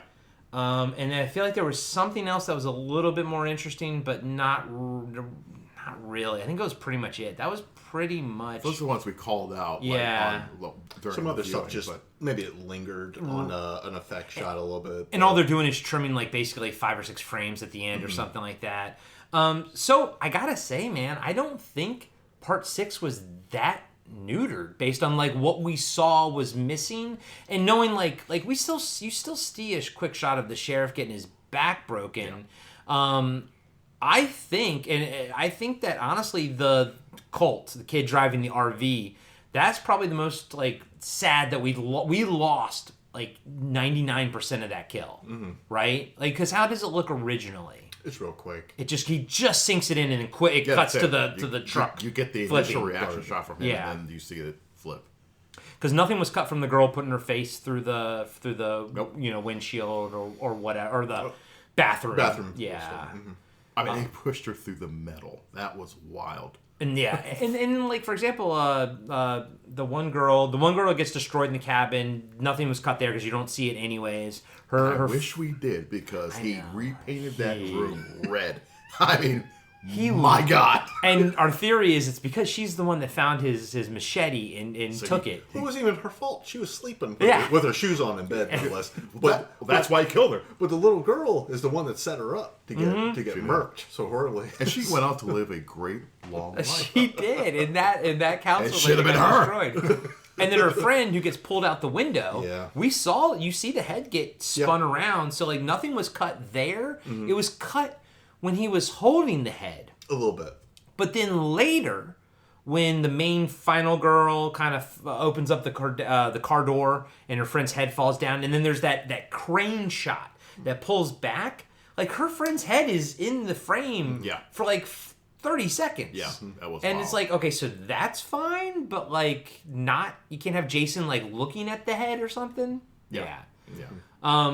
[SPEAKER 2] And I feel like there was something else that was a little bit more interesting, but not really. I think it was pretty much it. That was pretty much.
[SPEAKER 3] Those are the ones we called out.
[SPEAKER 2] Yeah.
[SPEAKER 3] During
[SPEAKER 4] some other
[SPEAKER 3] viewing,
[SPEAKER 4] stuff just maybe it lingered on an effect shot a little bit.
[SPEAKER 2] And all they're doing is trimming basically 5 or 6 frames at the end or something like that. So I gotta say, man, I don't think part 6 was that neutered based on what we saw was missing, and knowing you still see a quick shot of the sheriff getting his back broken. Yeah. I think that honestly the Colt, the kid driving the RV, that's probably the most sad that we lost 99% of that kill, right? Because how does it look originally?
[SPEAKER 4] It's real quick.
[SPEAKER 2] He just sinks it in and then it cuts to the truck.
[SPEAKER 3] You get the initial reaction shot from him, and then you see it flip.
[SPEAKER 2] Because nothing was cut from the girl putting her face through the windshield or whatever, or the bathroom.
[SPEAKER 4] Bathroom.
[SPEAKER 2] Yeah.
[SPEAKER 3] I mean, they pushed her through the metal. That was wild.
[SPEAKER 2] And yeah, and like for example, the one girl that gets destroyed in the cabin. Nothing was cut there because you don't see it anyways.
[SPEAKER 3] I wish we did because he repainted that room red. I mean, my God.
[SPEAKER 2] And our theory is it's because she's the one that found his machete and took it.
[SPEAKER 4] It wasn't even her fault. She was sleeping
[SPEAKER 2] Yeah.
[SPEAKER 4] with her shoes on in bed, no less.
[SPEAKER 3] But that's why he killed her.
[SPEAKER 4] But the little girl is the one that set her up to get murked so horribly.
[SPEAKER 3] And she went on to live a great long life.
[SPEAKER 2] She did, and that counts.
[SPEAKER 3] It
[SPEAKER 2] was
[SPEAKER 3] should have been her.
[SPEAKER 2] Destroyed. And then her friend who gets pulled out the window.
[SPEAKER 4] Yeah.
[SPEAKER 2] You see the head get spun around, so like nothing was cut there. It was cut when he was holding the head.
[SPEAKER 4] A little bit.
[SPEAKER 2] But then later, when the main final girl kind of opens up the car door and her friend's head falls down, and then there's that crane shot that pulls back, like her friend's head is in the frame for like 30 seconds.
[SPEAKER 3] Yeah, that was
[SPEAKER 2] and
[SPEAKER 3] wild.
[SPEAKER 2] it's like, okay, so that's fine, but like you can't have Jason like looking at the head or something.
[SPEAKER 3] Yeah.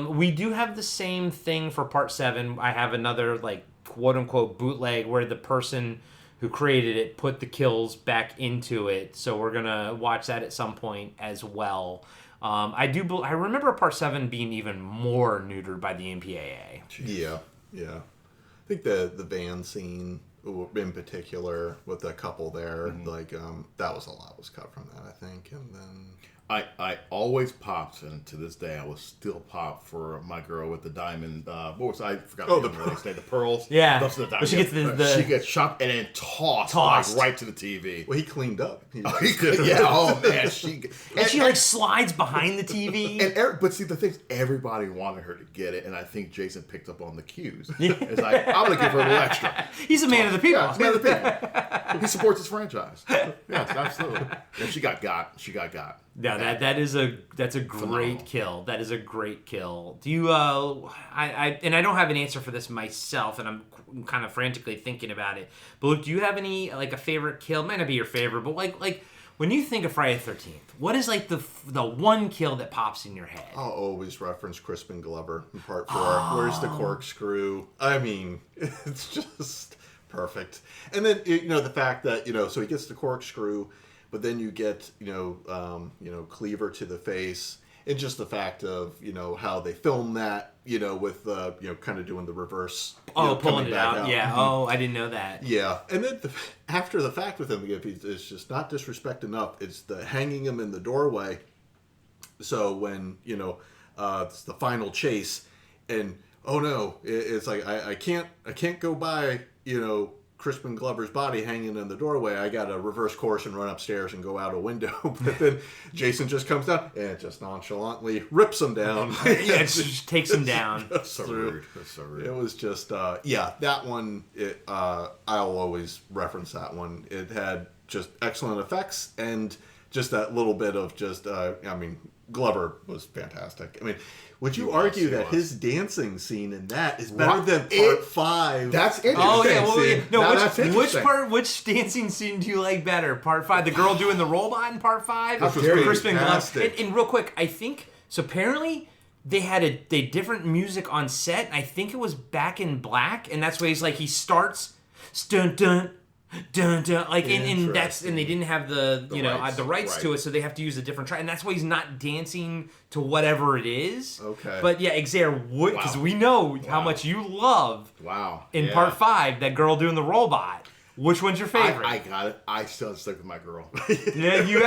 [SPEAKER 2] We do have the same thing for part 7. I have another like quote unquote bootleg where the person who created it put the kills back into it. So we're gonna watch that at some point as well. I remember part 7 being even more neutered by the MPAA.
[SPEAKER 4] Yeah. I think the van scene in particular with the couple there, like that was a lot was cut from that, I think, and then.
[SPEAKER 3] I always popped, and to this day I will still pop for my girl with the diamond. I forgot the next day. The pearls.
[SPEAKER 2] Yeah.
[SPEAKER 3] Those are the
[SPEAKER 2] But she gets
[SPEAKER 3] she gets shot and then tossed. Like, right to the TV.
[SPEAKER 4] Well, he cleaned up.
[SPEAKER 3] He could, yeah. Oh man, she
[SPEAKER 2] like slides behind the TV.
[SPEAKER 3] But see, the thing is, everybody wanted her to get it, and I think Jason picked up on the cues. It's like, I'm gonna give her a little extra.
[SPEAKER 2] He's a man of the people.
[SPEAKER 3] Yeah, he's a man of the people. He supports his franchise. Yes, absolutely. And she got got.
[SPEAKER 2] Yeah, that's a great
[SPEAKER 3] Phenomenal.
[SPEAKER 2] kill. That is a great kill. Do you I don't have an answer for this myself, and I'm kind of frantically thinking about it. But Luke, do you have any like a favorite kill? It might not be your favorite, but like when you think of Friday the 13th, what is like the one kill that pops in your head?
[SPEAKER 4] I'll always reference Crispin Glover in part 4. Where's the corkscrew? I mean, it's just perfect. And then the fact that so he gets the corkscrew. But then you get, cleaver to the face, and just the fact of, how they film that, with, kind of doing the reverse.
[SPEAKER 2] Pulling it out. Yeah. Oh, I didn't know that.
[SPEAKER 4] Yeah. And then after the fact with him, it's just not disrespect enough. It's the hanging him in the doorway. So when, it's the final chase, and, oh no, it's like, I can't go by, Crispin Glover's body hanging in the doorway. I got to reverse course and run upstairs and go out a window. But then Jason just comes down and just nonchalantly rips him down.
[SPEAKER 2] Yeah, it just takes him down.
[SPEAKER 3] That's so rude.
[SPEAKER 4] It was just, that one, I'll always reference that one. It had just excellent effects and just that little bit of just, Glover was fantastic. I mean, would you argue that his dancing scene in that is better than part 5?
[SPEAKER 3] That's interesting.
[SPEAKER 2] Oh yeah, which dancing scene do you like better? Part 5, the girl doing the robot in part 5,
[SPEAKER 3] Which was
[SPEAKER 2] Crispin Glover.
[SPEAKER 4] fantastic.
[SPEAKER 2] And real quick, I think so. Apparently, they had a different music on set. I think it was Back in Black, and that's why he starts dun dun. Dun, dun, like and they didn't have the rights to it, so they have to use a different track, and that's why he's not dancing to whatever it is.
[SPEAKER 4] Okay.
[SPEAKER 2] But yeah, Xavier, because we know how much you love.
[SPEAKER 3] Wow.
[SPEAKER 2] In part 5, that girl doing the robot. Which one's your favorite?
[SPEAKER 3] I got it. I still stick with my girl.
[SPEAKER 2] Yeah, you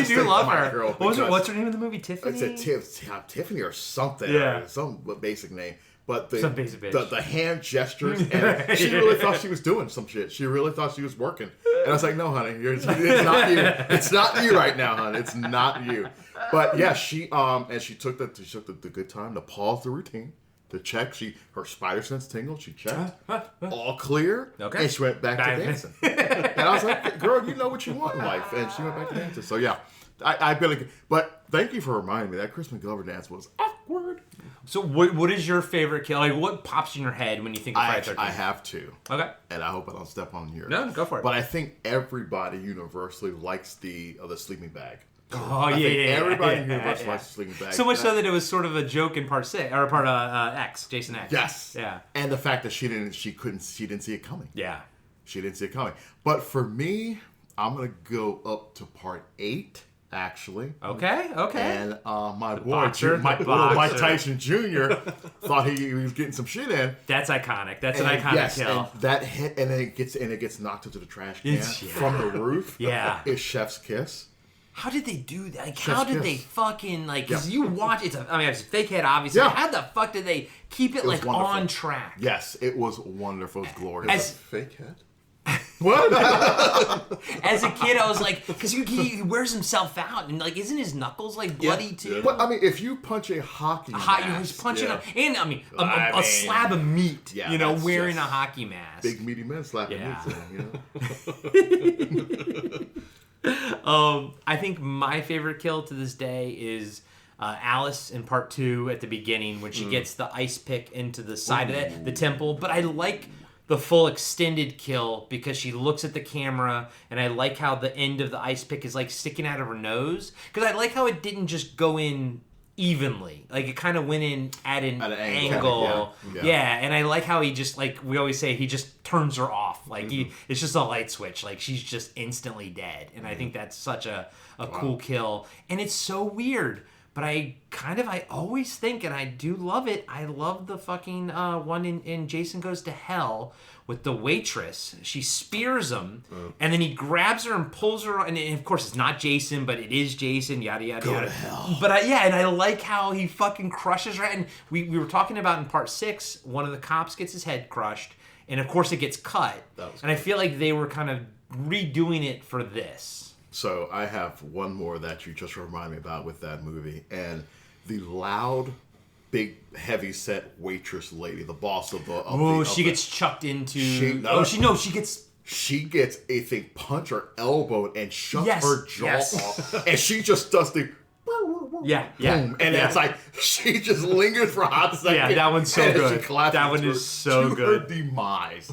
[SPEAKER 2] do love her.
[SPEAKER 3] Girl
[SPEAKER 2] What's her name in the movie? Tiffany.
[SPEAKER 3] It's Tiffany or something.
[SPEAKER 2] Yeah.
[SPEAKER 3] Or some basic name. But
[SPEAKER 2] Some basic bitch.
[SPEAKER 3] the hand gestures, and she really thought she was doing some shit. She really thought she was working. And I was like, no, honey, it's not you. It's not you right now, honey. It's not you. But yeah, she took the good time to pause the routine, to check. Her spider sense tingled. She checked. All clear.
[SPEAKER 2] Okay.
[SPEAKER 3] And she went back to dancing. And I was like, girl, you know what you want in life. And she went back to dancing. So yeah, I really. But thank you for reminding me that Crispin Glover dance was awkward.
[SPEAKER 2] So what is your favorite kill? Like, what pops in your head when you think of Friday the 13th?
[SPEAKER 3] I have two.
[SPEAKER 2] Okay.
[SPEAKER 3] And I hope I don't step on yours.
[SPEAKER 2] No, go for it.
[SPEAKER 3] But I think everybody universally likes the sleeping bag.
[SPEAKER 2] Oh,
[SPEAKER 3] I
[SPEAKER 2] yeah,
[SPEAKER 3] think
[SPEAKER 2] yeah.
[SPEAKER 3] everybody
[SPEAKER 2] yeah,
[SPEAKER 3] universally
[SPEAKER 2] yeah.
[SPEAKER 3] likes the sleeping bag.
[SPEAKER 2] So much so that it was sort of a joke in part 6 or part X, Jason X.
[SPEAKER 3] Yes.
[SPEAKER 2] Yeah.
[SPEAKER 3] And the fact that she didn't see it coming.
[SPEAKER 2] Yeah.
[SPEAKER 3] she didn't see it coming. But for me, I'm gonna go up to part 8. Actually,
[SPEAKER 2] Okay.
[SPEAKER 3] and my boy,
[SPEAKER 2] boxer,
[SPEAKER 3] Mike
[SPEAKER 2] the boxer.
[SPEAKER 3] Tyson Jr. thought he was getting some shit in.
[SPEAKER 2] That's iconic. That's an
[SPEAKER 3] And
[SPEAKER 2] iconic
[SPEAKER 3] yes,
[SPEAKER 2] kill.
[SPEAKER 3] and that hit, and then it gets knocked into the trash can
[SPEAKER 2] It's- yeah.
[SPEAKER 3] from the roof.
[SPEAKER 2] Yeah.
[SPEAKER 3] It's Chef's Kiss.
[SPEAKER 2] How did they do that? Like,
[SPEAKER 3] Chef's
[SPEAKER 2] how did
[SPEAKER 3] kiss.
[SPEAKER 2] they fucking like? Because
[SPEAKER 3] Yeah.
[SPEAKER 2] you watch it's a fake head, obviously.
[SPEAKER 3] Yeah.
[SPEAKER 2] How the fuck did they keep it
[SPEAKER 3] was
[SPEAKER 2] like
[SPEAKER 3] wonderful.
[SPEAKER 2] on track?
[SPEAKER 3] Yes, it was wonderful. It was glorious.
[SPEAKER 2] As-
[SPEAKER 4] Fake head.
[SPEAKER 3] What?
[SPEAKER 2] As a kid, I was like, because he wears himself out, and like, isn't his knuckles like bloody too?
[SPEAKER 3] But I mean, if you punch a hockey
[SPEAKER 2] He
[SPEAKER 3] mask,
[SPEAKER 2] was punching
[SPEAKER 4] yeah.
[SPEAKER 2] him, and I mean, a
[SPEAKER 3] I mean,
[SPEAKER 2] slab of meat,
[SPEAKER 3] yeah,
[SPEAKER 2] you know,
[SPEAKER 3] that's
[SPEAKER 2] wearing
[SPEAKER 3] just
[SPEAKER 2] a hockey mask.
[SPEAKER 3] big meaty men slapping
[SPEAKER 2] Yeah.
[SPEAKER 3] you know.
[SPEAKER 2] I think my favorite kill to this day is Alice in part 2 at the beginning when she gets the ice pick into the side of the temple. But I like the full extended kill because she looks at the camera, and I like how the end of the ice pick is like sticking out of her nose. Because I like how it didn't just go in evenly. Like it kind of went in at an angle. Yeah, and I like how he just, like we always say, he just turns her off. Like it's just a light switch. Like she's just instantly dead. And I think that's such a cool kill. And it's so weird. But I always think, and I do love it, I love the fucking one in Jason Goes to Hell with the waitress. She spears him, and then he grabs her and pulls her, and of course it's not Jason, but it is Jason, yada, yada, yada.
[SPEAKER 3] to hell.
[SPEAKER 2] But I like how he fucking crushes her. And we were talking about in part 6, one of the cops gets his head crushed, and of course it gets cut. And I feel like they were kind of redoing it for this.
[SPEAKER 3] So I have one more that you just remind me about with that movie, and the loud, big, heavy set waitress lady, the boss of the.
[SPEAKER 2] She gets chucked into.
[SPEAKER 3] She
[SPEAKER 2] gets.
[SPEAKER 3] She gets a thing, punch her elbow and shut
[SPEAKER 2] Yes,
[SPEAKER 3] her jaw
[SPEAKER 2] yes.
[SPEAKER 3] off, and she just does the.
[SPEAKER 2] Yeah.
[SPEAKER 3] Boom, and it's like she just lingers for a hot second.
[SPEAKER 2] Yeah, that one's so
[SPEAKER 3] and then
[SPEAKER 2] good.
[SPEAKER 3] she collapses
[SPEAKER 2] That one
[SPEAKER 3] to
[SPEAKER 2] is
[SPEAKER 3] her-
[SPEAKER 2] so
[SPEAKER 3] to
[SPEAKER 2] good.
[SPEAKER 3] Her demise.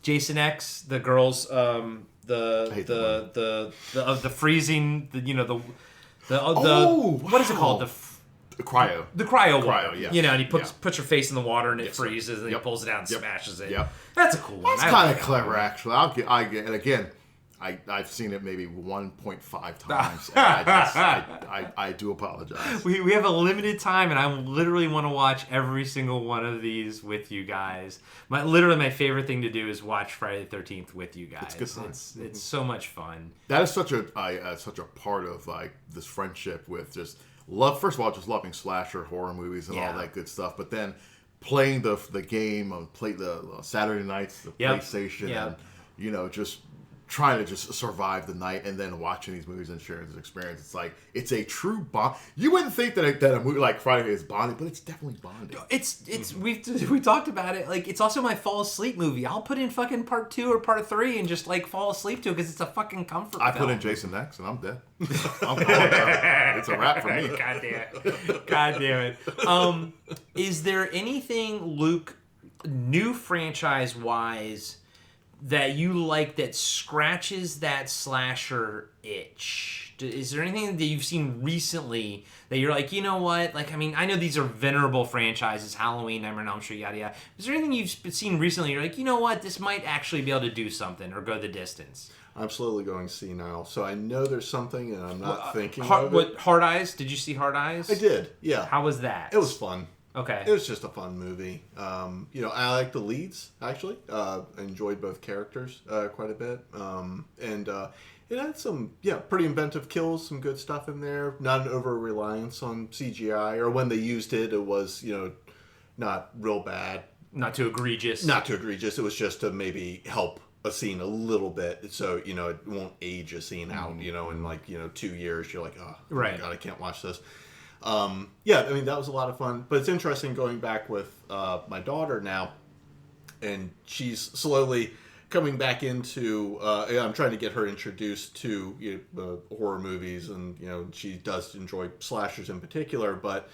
[SPEAKER 2] Jason X, the girls, the freezing, what is it called?
[SPEAKER 3] The cryo.
[SPEAKER 2] The cryo one.
[SPEAKER 3] Cryo, yes.
[SPEAKER 2] You know, and he
[SPEAKER 3] Yeah.
[SPEAKER 2] puts her face in the water and it
[SPEAKER 3] Yes, sir.
[SPEAKER 2] freezes, and
[SPEAKER 3] Yep.
[SPEAKER 2] he pulls it out and
[SPEAKER 3] Yep.
[SPEAKER 2] smashes it.
[SPEAKER 3] Yep.
[SPEAKER 2] That's a cool one.
[SPEAKER 3] That's
[SPEAKER 2] I
[SPEAKER 3] kind
[SPEAKER 2] like
[SPEAKER 3] of
[SPEAKER 2] that
[SPEAKER 3] clever,
[SPEAKER 2] one.
[SPEAKER 3] actually. I get, and again, I've seen it maybe 1.5 times. And I do apologize.
[SPEAKER 2] We have a limited time, and I literally want to watch every single one of these with you guys. My favorite thing to do is watch Friday the 13th with you guys.
[SPEAKER 3] It's a good time.
[SPEAKER 2] It's so much fun.
[SPEAKER 3] That is such a part of like this friendship with just love. First of all, just loving slasher horror movies and
[SPEAKER 2] Yeah.
[SPEAKER 3] all that good stuff, but then playing the game on the Saturday nights, the
[SPEAKER 2] Yep.
[SPEAKER 3] PlayStation,
[SPEAKER 2] Yep.
[SPEAKER 3] and just trying to just survive the night and then watching these movies and sharing this experience. It's like it's a true bond. You wouldn't think that a movie like Friday is bonding, but it's definitely bonding.
[SPEAKER 2] It's we talked about it. Like, it's also my fall asleep movie. I'll put in fucking part 2 or part 3 and just like fall asleep to it because it's a fucking comfort.
[SPEAKER 3] I put
[SPEAKER 2] film.
[SPEAKER 3] in Jason X and I'm dead. I'm gone. It's a wrap for me.
[SPEAKER 2] God damn it. Is there anything, Luke, new franchise wise, that you like that scratches that slasher itch? Is there anything that you've seen recently that you're like, you know what? Like, I mean, I know these are venerable franchises, Halloween, Nightmare on Elm Street, yada yada. Is there anything you've seen recently you're like, you know what? This might actually be able to do something or go the distance?
[SPEAKER 4] I'm slowly going senile, so I know there's something, and I'm not thinking of it.
[SPEAKER 2] What, Hard Eyes? Did you see Hard Eyes?
[SPEAKER 4] I did, yeah.
[SPEAKER 2] How was that?
[SPEAKER 4] It was fun.
[SPEAKER 2] Okay.
[SPEAKER 4] It was just a fun movie. I like the leads, actually. I enjoyed both characters quite a bit. It had some, pretty inventive kills, some good stuff in there. Not an over-reliance on CGI, or when they used it, it was, not real bad.
[SPEAKER 2] Not too egregious.
[SPEAKER 4] Not too egregious. It was just to maybe help a scene a little bit, so, it won't age a scene out, in 2 years, you're like, oh
[SPEAKER 2] Right.
[SPEAKER 4] my God, I can't watch this. That was a lot of fun. But it's interesting going back with my daughter now, and she's slowly coming back into. I'm trying to get her introduced to horror movies, and she does enjoy slashers in particular. But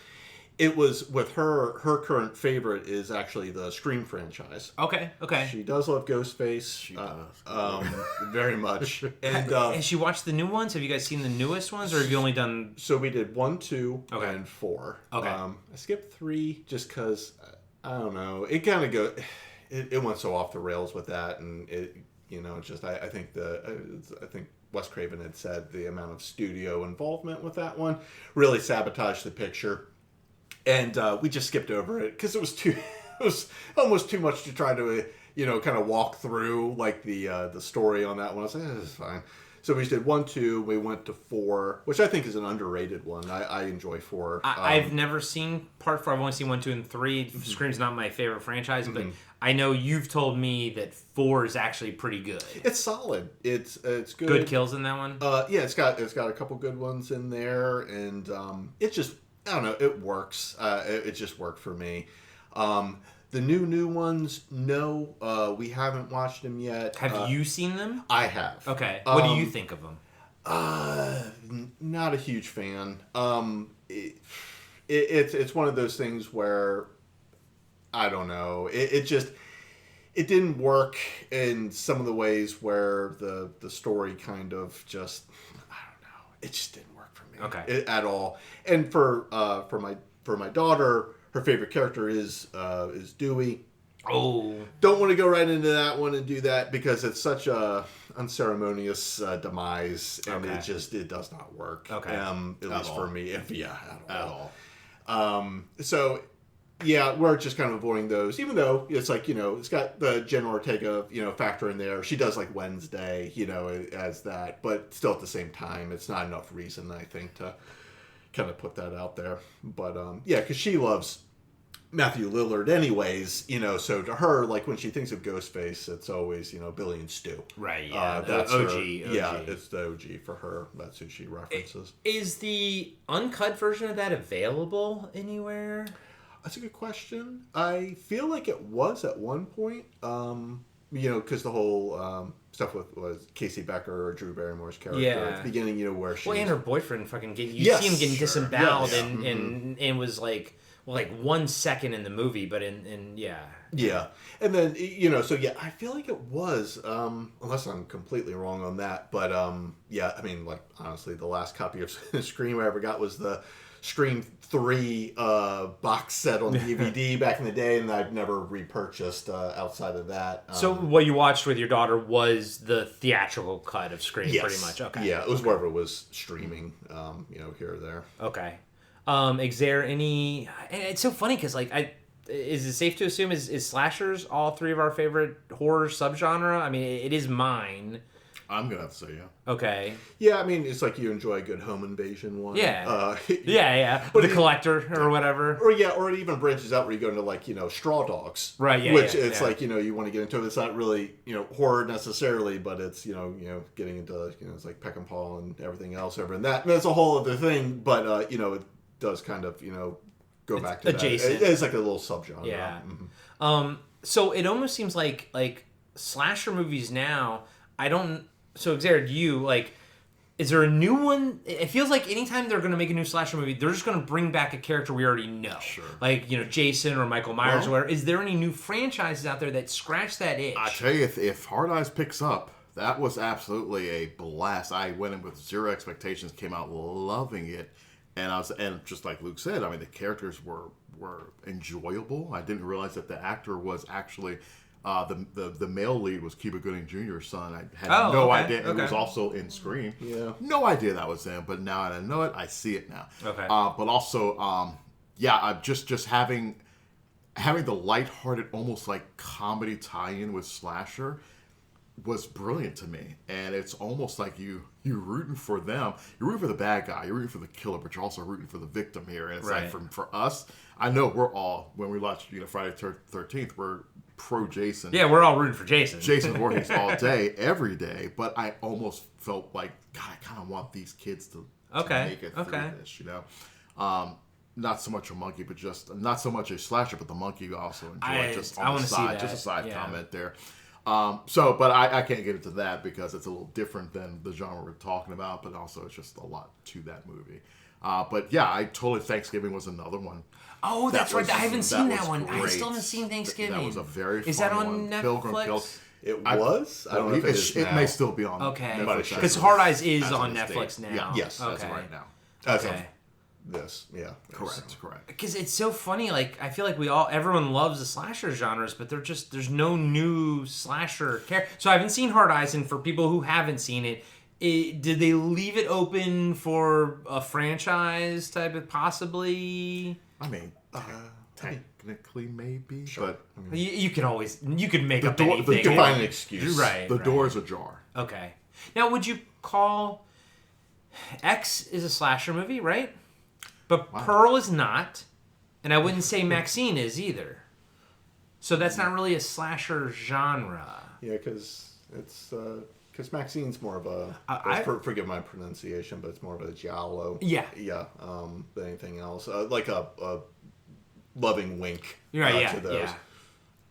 [SPEAKER 4] it was with her. Her current favorite is actually the Scream franchise.
[SPEAKER 2] Okay.
[SPEAKER 4] She does love Ghostface. She
[SPEAKER 3] does.
[SPEAKER 4] Very much. And
[SPEAKER 2] Has she watched the new ones? Have you guys seen the newest ones, or have you only done?
[SPEAKER 4] so we did 1, 2,
[SPEAKER 2] Okay.
[SPEAKER 4] and 4.
[SPEAKER 2] Okay.
[SPEAKER 4] I skipped 3 just because I don't know. It kind of it went so off the rails with that, and it You know, it's just I think I think Wes Craven had said the amount of studio involvement with that one really sabotaged the picture, and we just skipped over it because it was too it was almost too much to try to kind of walk through like the story on that one. I was like, this is fine. So we just did 1, 2. We went to 4, which I think is an underrated one. I enjoy 4.
[SPEAKER 2] I've never seen part 4. I've only seen 1, 2, and 3. Scream's not my favorite franchise, but I know you've told me that 4 is actually pretty good.
[SPEAKER 4] It's solid. It's good.
[SPEAKER 2] Good kills in that one.
[SPEAKER 4] Yeah, it's got a couple good ones in there, and it just I don't know. It works. It just worked for me. The new ones, no, we haven't watched them yet.
[SPEAKER 2] Have you seen them?
[SPEAKER 4] I have.
[SPEAKER 2] Okay. What do you think of them?
[SPEAKER 4] Not a huge fan. It's one of those things where I don't know. It didn't work in some of the ways where the story kind of just I don't know. It just didn't work for me.
[SPEAKER 2] Okay.
[SPEAKER 4] At all. And for my daughter, her favorite character is Dewey.
[SPEAKER 2] Oh.
[SPEAKER 4] Don't want to go right into that one and do that because it's such a unceremonious demise, and it does not work.
[SPEAKER 2] Okay.
[SPEAKER 4] At least
[SPEAKER 3] all.
[SPEAKER 4] for me. At
[SPEAKER 3] all.
[SPEAKER 4] So yeah, we're just kind of avoiding those, even though it's like, it's got the Jen Ortega, factor in there. She does like Wednesday, as that, but still at the same time, it's not enough reason, I think, to kind of put that out there. But yeah, because she loves Matthew Lillard anyways, so to her, like when she thinks of Ghostface, it's always, Billy and Stu.
[SPEAKER 2] Right, yeah.
[SPEAKER 4] That's
[SPEAKER 2] OG,
[SPEAKER 4] her,
[SPEAKER 2] OG.
[SPEAKER 4] Yeah, it's the OG for her. That's who she references.
[SPEAKER 2] Is the uncut version of that available anywhere?
[SPEAKER 4] That's a good question. I feel like it was at one point, because the whole stuff was Casey Becker or Drew Barrymore's character at the beginning, where she...
[SPEAKER 2] Well, and her boyfriend fucking see him getting
[SPEAKER 4] sure.
[SPEAKER 2] disemboweled
[SPEAKER 4] Yes.
[SPEAKER 2] and was like 1 second in the movie, but in
[SPEAKER 4] Yeah. And then, so yeah, I feel like it was, unless I'm completely wrong on that, but yeah, I mean, like, honestly, the last copy of Scream I ever got was the Scream 3 box set on DVD back in the day, and I've never repurchased outside of that.
[SPEAKER 2] So what you watched with your daughter was the theatrical cut of Scream, pretty much. Okay.
[SPEAKER 4] Yeah, it was wherever it was streaming, here or there.
[SPEAKER 2] Okay. Is there any? And it's so funny because is it safe to assume is slashers all 3 of our favorite horror subgenre? I mean, it is mine.
[SPEAKER 3] I'm gonna have to say yeah.
[SPEAKER 2] Okay.
[SPEAKER 4] Yeah, I mean, it's like you enjoy a good home invasion one.
[SPEAKER 2] Yeah. Yeah. But the Collector or whatever.
[SPEAKER 4] Or it even branches out where you go into Straw Dogs.
[SPEAKER 2] Right. Yeah.
[SPEAKER 4] Which
[SPEAKER 2] yeah,
[SPEAKER 4] it's
[SPEAKER 2] yeah.
[SPEAKER 4] like you want to get into it. It's not really horror necessarily, but it's getting into it's like Peck and Paw and everything else over in that. And that's a whole other thing. But it does kind of go back to
[SPEAKER 2] adjacent.
[SPEAKER 4] That. It's like a little subgenre.
[SPEAKER 2] Yeah.
[SPEAKER 4] Mm-hmm.
[SPEAKER 2] So it almost seems like slasher movies now. I don't. So Xavier, do you is there a new one? It feels like anytime they're going to make a new slasher movie, they're just going to bring back a character we already know.
[SPEAKER 3] Sure.
[SPEAKER 2] Like, Jason or Michael Myers or whatever. Is there any new franchises out there that scratch that itch?
[SPEAKER 3] I tell you, if Hard Eyes picks up, that was absolutely a blast. I went in with zero expectations, came out loving it, and just like Luke said, I mean, the characters were enjoyable. I didn't realize that the actor was actually the male lead was Cuba Gooding Jr.'s son. I had no idea. It was also in Scream.
[SPEAKER 4] Yeah.
[SPEAKER 3] No idea that was him, but now that I know it, I see it now.
[SPEAKER 2] Okay.
[SPEAKER 3] But also, I'm just having the lighthearted, almost like comedy tie-in with slasher was brilliant to me. And it's almost like you're rooting for them. You're rooting for the bad guy. You're rooting for the killer, but you're also rooting for the victim here. And it's
[SPEAKER 2] right.
[SPEAKER 3] like for us, I know we're all, when we watch Friday the 13th, we're pro Jason.
[SPEAKER 2] Yeah, we're all rooting for Jason.
[SPEAKER 3] Jason Voorhees all day, every day. But I almost felt like, God, I kind of want these kids to make it through this, not so much a monkey, but just not so much a slasher, but the monkey you also enjoy. Just a side comment there. But I can't get into that because it's a little different than the genre we're talking about, but also it's just a lot to that movie. But yeah, Thanksgiving was another one.
[SPEAKER 2] Oh, that's right. I haven't seen that one.
[SPEAKER 3] Great.
[SPEAKER 2] I still haven't seen Thanksgiving.
[SPEAKER 3] That was a very fun
[SPEAKER 2] Is that on
[SPEAKER 3] one.
[SPEAKER 2] Netflix?
[SPEAKER 3] Pilgrim Kill.
[SPEAKER 4] It was? I don't know if it is
[SPEAKER 3] It
[SPEAKER 4] now.
[SPEAKER 3] may still be on.
[SPEAKER 2] Okay.
[SPEAKER 3] Netflix
[SPEAKER 2] Because Hard Eyes is
[SPEAKER 3] as
[SPEAKER 2] on
[SPEAKER 3] of this
[SPEAKER 2] Netflix
[SPEAKER 3] date.
[SPEAKER 2] now.
[SPEAKER 3] Yeah, yes,
[SPEAKER 2] Okay.
[SPEAKER 3] that's right now.
[SPEAKER 4] As of
[SPEAKER 2] Okay.
[SPEAKER 4] this. Yeah.
[SPEAKER 3] Correct. Correct.
[SPEAKER 2] Because it's so funny, like, I feel like everyone loves the slasher genres, but there's no new slasher character. So I haven't seen Hard Eyes, and for people who haven't seen it, did they leave it open for a franchise type of possibly?
[SPEAKER 3] I mean, technically maybe, but
[SPEAKER 2] You could make up
[SPEAKER 3] door- the
[SPEAKER 2] anything.
[SPEAKER 4] You can find an excuse.
[SPEAKER 2] Right.
[SPEAKER 3] the door's ajar.
[SPEAKER 2] Okay. Now, would you call X is a slasher movie, right? But Pearl is not, and I wouldn't say Maxine is either. So that's not really a slasher genre.
[SPEAKER 4] Yeah, because Maxine's more of a forgive my pronunciation, but it's more of a giallo.
[SPEAKER 2] Yeah.
[SPEAKER 4] Than anything else. Like a loving wink.
[SPEAKER 2] Right.
[SPEAKER 4] To those.
[SPEAKER 2] Yeah.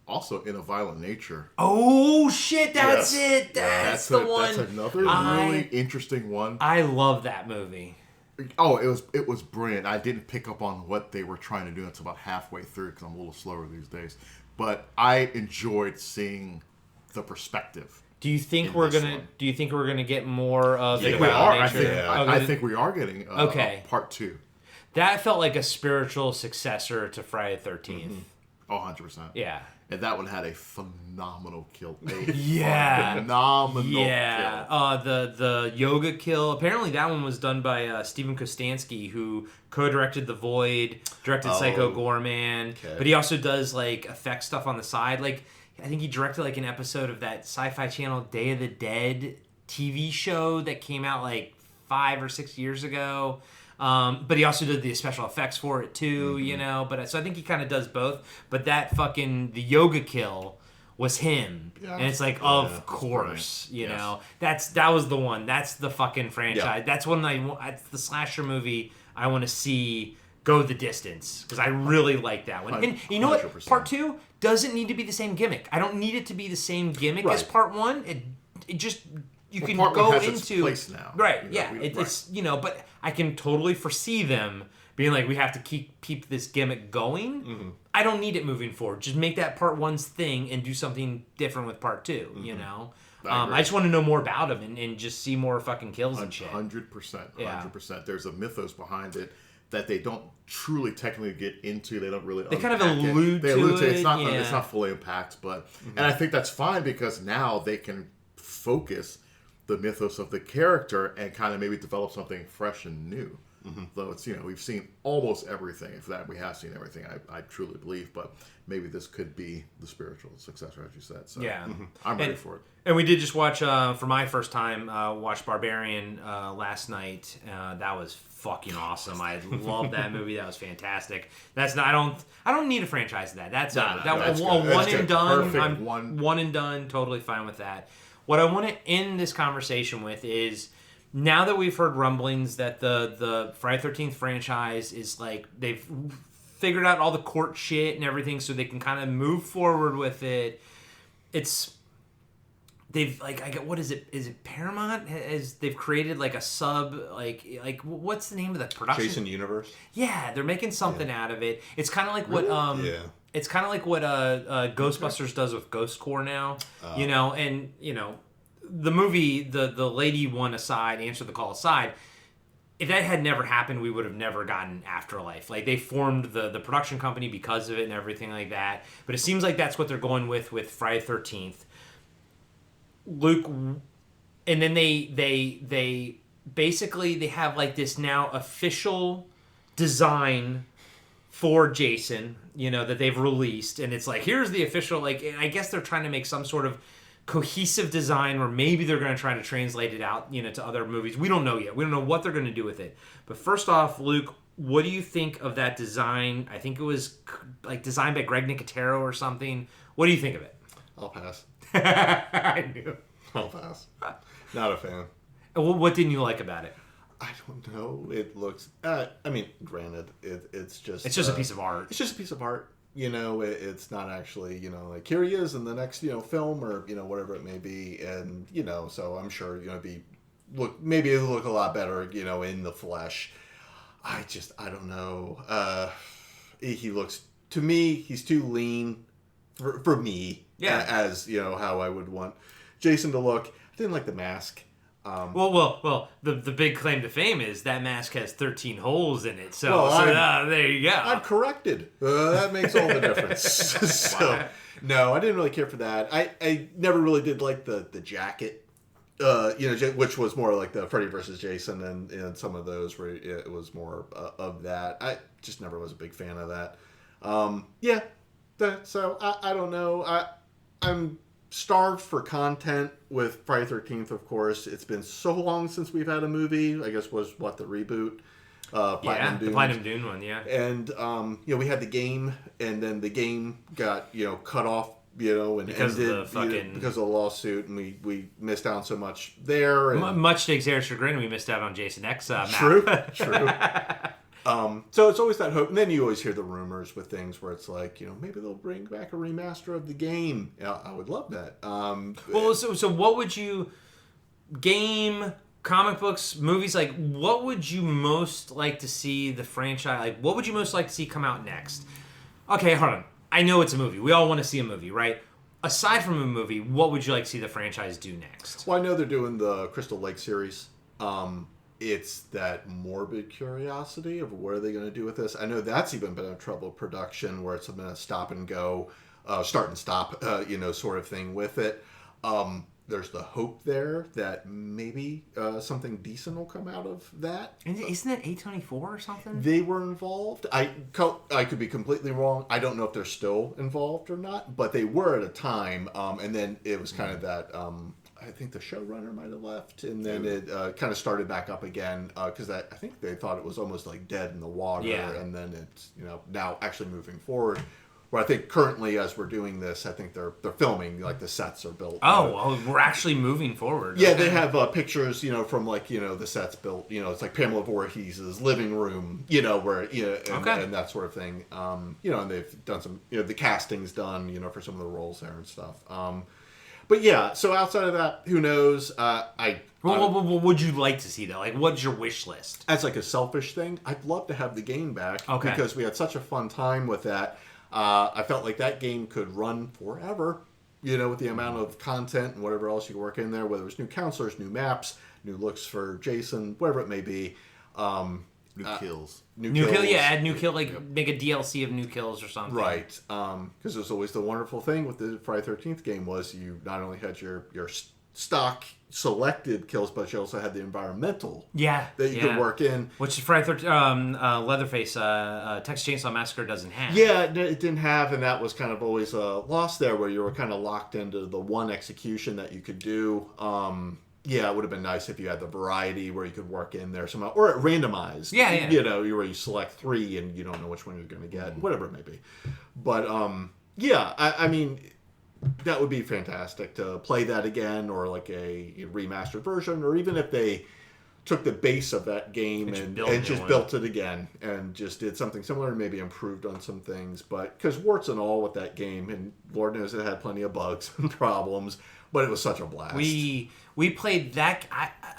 [SPEAKER 3] Also, In a Violent Nature.
[SPEAKER 2] Oh shit! That's
[SPEAKER 3] Yes.
[SPEAKER 2] it. That's the one.
[SPEAKER 3] That's another really interesting one.
[SPEAKER 2] I love that movie.
[SPEAKER 3] Oh, it was brilliant. I didn't pick up on what they were trying to do until about halfway through because I'm a little slower these days. But I enjoyed seeing the perspective.
[SPEAKER 2] Do you think
[SPEAKER 3] in
[SPEAKER 2] we're
[SPEAKER 3] this
[SPEAKER 2] gonna?
[SPEAKER 3] one.
[SPEAKER 2] Do you think we're gonna get more of
[SPEAKER 3] I think
[SPEAKER 2] the
[SPEAKER 3] we are.
[SPEAKER 2] Nature?
[SPEAKER 3] I think we are getting
[SPEAKER 2] Okay.
[SPEAKER 3] a part 2.
[SPEAKER 2] That felt like a spiritual successor to Friday the 13th.
[SPEAKER 3] Oh, 100%.
[SPEAKER 2] Yeah.
[SPEAKER 3] And that one had a phenomenal kill.
[SPEAKER 2] Yeah.
[SPEAKER 3] Phenomenal
[SPEAKER 2] Yeah.
[SPEAKER 3] kill.
[SPEAKER 2] The yoga kill. Apparently, that one was done by Steven Kostansky, who co-directed The Void, directed Psycho Goreman,
[SPEAKER 4] Okay.
[SPEAKER 2] but he also does like effect stuff on the side. Like, I think he directed like an episode of that Sci-Fi Channel Day of the Dead TV show that came out like 5 or 6 years ago. But he also did the special effects for it too, you know. But so I think he kind of does both. But that the yoga kill was him, and it's like, of course, you know, that was the one. That's the fucking franchise.
[SPEAKER 4] Yeah.
[SPEAKER 2] That's one that's the slasher movie I want to see go the distance because I really like that one. And you know what?
[SPEAKER 3] 100%.
[SPEAKER 2] Part 2 doesn't need to be the same gimmick. I don't need it to be the same gimmick as
[SPEAKER 4] Right.
[SPEAKER 2] part 1. It just can
[SPEAKER 3] part one
[SPEAKER 2] go
[SPEAKER 3] has its
[SPEAKER 2] into
[SPEAKER 3] place now.
[SPEAKER 2] right.
[SPEAKER 3] You know,
[SPEAKER 2] Yeah, it's but I can totally foresee them being like, we have to keep this gimmick going.
[SPEAKER 3] Mm-hmm.
[SPEAKER 2] I don't need it moving forward. Just make that part 1's thing and do something different with part 2.
[SPEAKER 3] Mm-hmm.
[SPEAKER 2] You know,
[SPEAKER 3] I agree.
[SPEAKER 2] I just want to know more about him and just see more fucking kills and shit.
[SPEAKER 3] 100%. 100%.
[SPEAKER 2] Yeah.
[SPEAKER 3] There's a mythos behind it that they don't truly technically get into. They don't really.
[SPEAKER 2] They kind of
[SPEAKER 3] unpack it.
[SPEAKER 2] allude
[SPEAKER 3] They
[SPEAKER 2] to
[SPEAKER 3] allude to it.
[SPEAKER 2] it,
[SPEAKER 3] It's not.
[SPEAKER 2] yeah.
[SPEAKER 3] It's not fully unpacked, but and I think that's fine because now they can focus the mythos of the character and kind of maybe develop something fresh and new. Though it's we've seen almost everything. If that we have seen everything, I truly believe. But maybe this could be the spiritual successor, as you said. So
[SPEAKER 2] Yeah.
[SPEAKER 3] I'm ready for it.
[SPEAKER 2] And we did just watch, for my first time, watch Barbarian last night. That was fucking awesome. I loved that movie. That was fantastic. That's not. I don't need a franchise of that. That's
[SPEAKER 3] No,
[SPEAKER 2] a
[SPEAKER 3] that's good.
[SPEAKER 2] one
[SPEAKER 3] That's
[SPEAKER 2] and
[SPEAKER 3] good.
[SPEAKER 2] done.
[SPEAKER 3] Perfect.
[SPEAKER 2] I'm one and done. Totally fine with that. What I want to end this conversation with is, now that we've heard rumblings that the Friday 13th franchise is like, they've figured out all the court shit and everything so they can kind of move forward with it. They've what is it? Is it Paramount? They've created like a sub like what's the name of the production?
[SPEAKER 4] Jason Universe.
[SPEAKER 2] Yeah, they're making something out of it. It's kind of like what
[SPEAKER 4] Yeah.
[SPEAKER 2] It's kind of like what Ghostbusters does with Ghost Core now, and the movie, the lady one aside, Answer the Call aside, if that had never happened, we would have never gotten Afterlife. Like, they formed the production company because of it and everything like that. But it seems like that's what they're going with Friday 13th. Luke, and then they basically they have like this now official design for Jason, that they've released, and it's like, here's the official, and I guess they're trying to make some sort of cohesive design, or maybe they're going to try to translate it out, to other movies. We don't know yet. We don't know what they're going to do with it. But first off, Luke, what do you think of that design? I think it was like designed by Greg Nicotero or something. What do you think of it?
[SPEAKER 4] I'll pass.
[SPEAKER 2] I knew.
[SPEAKER 4] I'll pass. Not a fan.
[SPEAKER 2] What didn't you like about it?
[SPEAKER 4] I don't know. It looks. Granted, it's just.
[SPEAKER 2] It's just a piece of art.
[SPEAKER 4] It's just a piece of art. It's not actually. Like, here he is in the next film, or whatever it may be, and so I'm sure maybe it'll look a lot better in the flesh. I don't know. He looks, to me, he's too lean for me.
[SPEAKER 2] Yeah.
[SPEAKER 4] As how I would want Jason to look. I didn't like the mask.
[SPEAKER 2] Well. The big claim to fame is that mask has 13 holes in it. So,
[SPEAKER 4] Well,
[SPEAKER 2] there you go.
[SPEAKER 4] I'm corrected. That makes all the difference. So, no, I didn't really care for that. I never really did like the jacket, which was more like the Freddy versus Jason and some of those where it was more of that. I just never was a big fan of that. So I don't know. I'm starved for content with Friday 13th, of course. It's been so long since we've had a movie. I guess was the reboot. Platinum Dune.
[SPEAKER 2] The Platinum Dune one, yeah.
[SPEAKER 4] And we had the game, and then the game got cut off, and
[SPEAKER 2] because
[SPEAKER 4] ended
[SPEAKER 2] of the fucking
[SPEAKER 4] because of the lawsuit, and we missed out on so much there. And
[SPEAKER 2] much to Xair's chagrin, we missed out on Jason X map.
[SPEAKER 4] True. So it's always that hope, and then you always hear the rumors with things where it's like, maybe they'll bring back a remaster of the game. Yeah, I would love that.
[SPEAKER 2] So what would you game? Comic books, movies, like, what would you most like to see the franchise, like, what would you most like to see come out next? Okay, hold on. I know it's a movie. We all want to see a movie, right? Aside from a movie, what would you like to see the franchise do next?
[SPEAKER 4] Well, I know they're doing the Crystal Lake series. It's that morbid curiosity of what are they going to do with this. I know that's even been a troubled production where it's been a stop and go, start and stop, sort of thing with it. There's the hope there that maybe something decent will come out of that.
[SPEAKER 2] And isn't that A24 or something?
[SPEAKER 4] They were involved. I could be completely wrong. I don't know if they're still involved or not, but they were at a time. And then it was kind of that. I think the showrunner might have left, and then it kind of started back up again because I think they thought it was almost like dead in the water.
[SPEAKER 2] Yeah.
[SPEAKER 4] And then it's now actually moving forward. Where I think currently, as we're doing this, I think they're filming, like the sets are built.
[SPEAKER 2] Well, we're actually moving forward.
[SPEAKER 4] Yeah, okay. They have pictures, from the sets built. It's like Pamela Voorhees' living room, where and that sort of thing. And they've done some, the casting's done, for some of the roles there and stuff. But yeah, so outside of that, who knows?
[SPEAKER 2] What would you like to see though? Like, what's your wish list?
[SPEAKER 4] As like a selfish thing, I'd love to have the game back because we had such a fun time with that. I felt like that game could run forever, with the amount of content and whatever else you work in there, whether it was new counselors, new maps, new looks for Jason, whatever it may be.
[SPEAKER 3] New kills.
[SPEAKER 2] New kill, yeah, add new kill, make a DLC of new kills or something.
[SPEAKER 4] Right, because there's always the wonderful thing with the Friday 13th game was you not only had your stock selected kills, but you also had the environmental that you could work in.
[SPEAKER 2] Which Friday 13th, Leatherface, Texas Chainsaw Massacre doesn't have.
[SPEAKER 4] Yeah, it didn't have, and that was kind of always lost there where you were kind of locked into the one execution that you could do. It would have been nice if you had the variety where you could work in there somehow, or it randomized.
[SPEAKER 2] Yeah.
[SPEAKER 4] Where you select 3 and you don't know which one you're going to get, whatever it may be. But I mean, that would be fantastic to play that again, or like a remastered version, or even if they took the base of that game and just built it again and just did something similar and maybe improved on some things. But because warts and all with that game, and Lord knows it had plenty of bugs and problems, but it was such a blast.
[SPEAKER 2] We played that.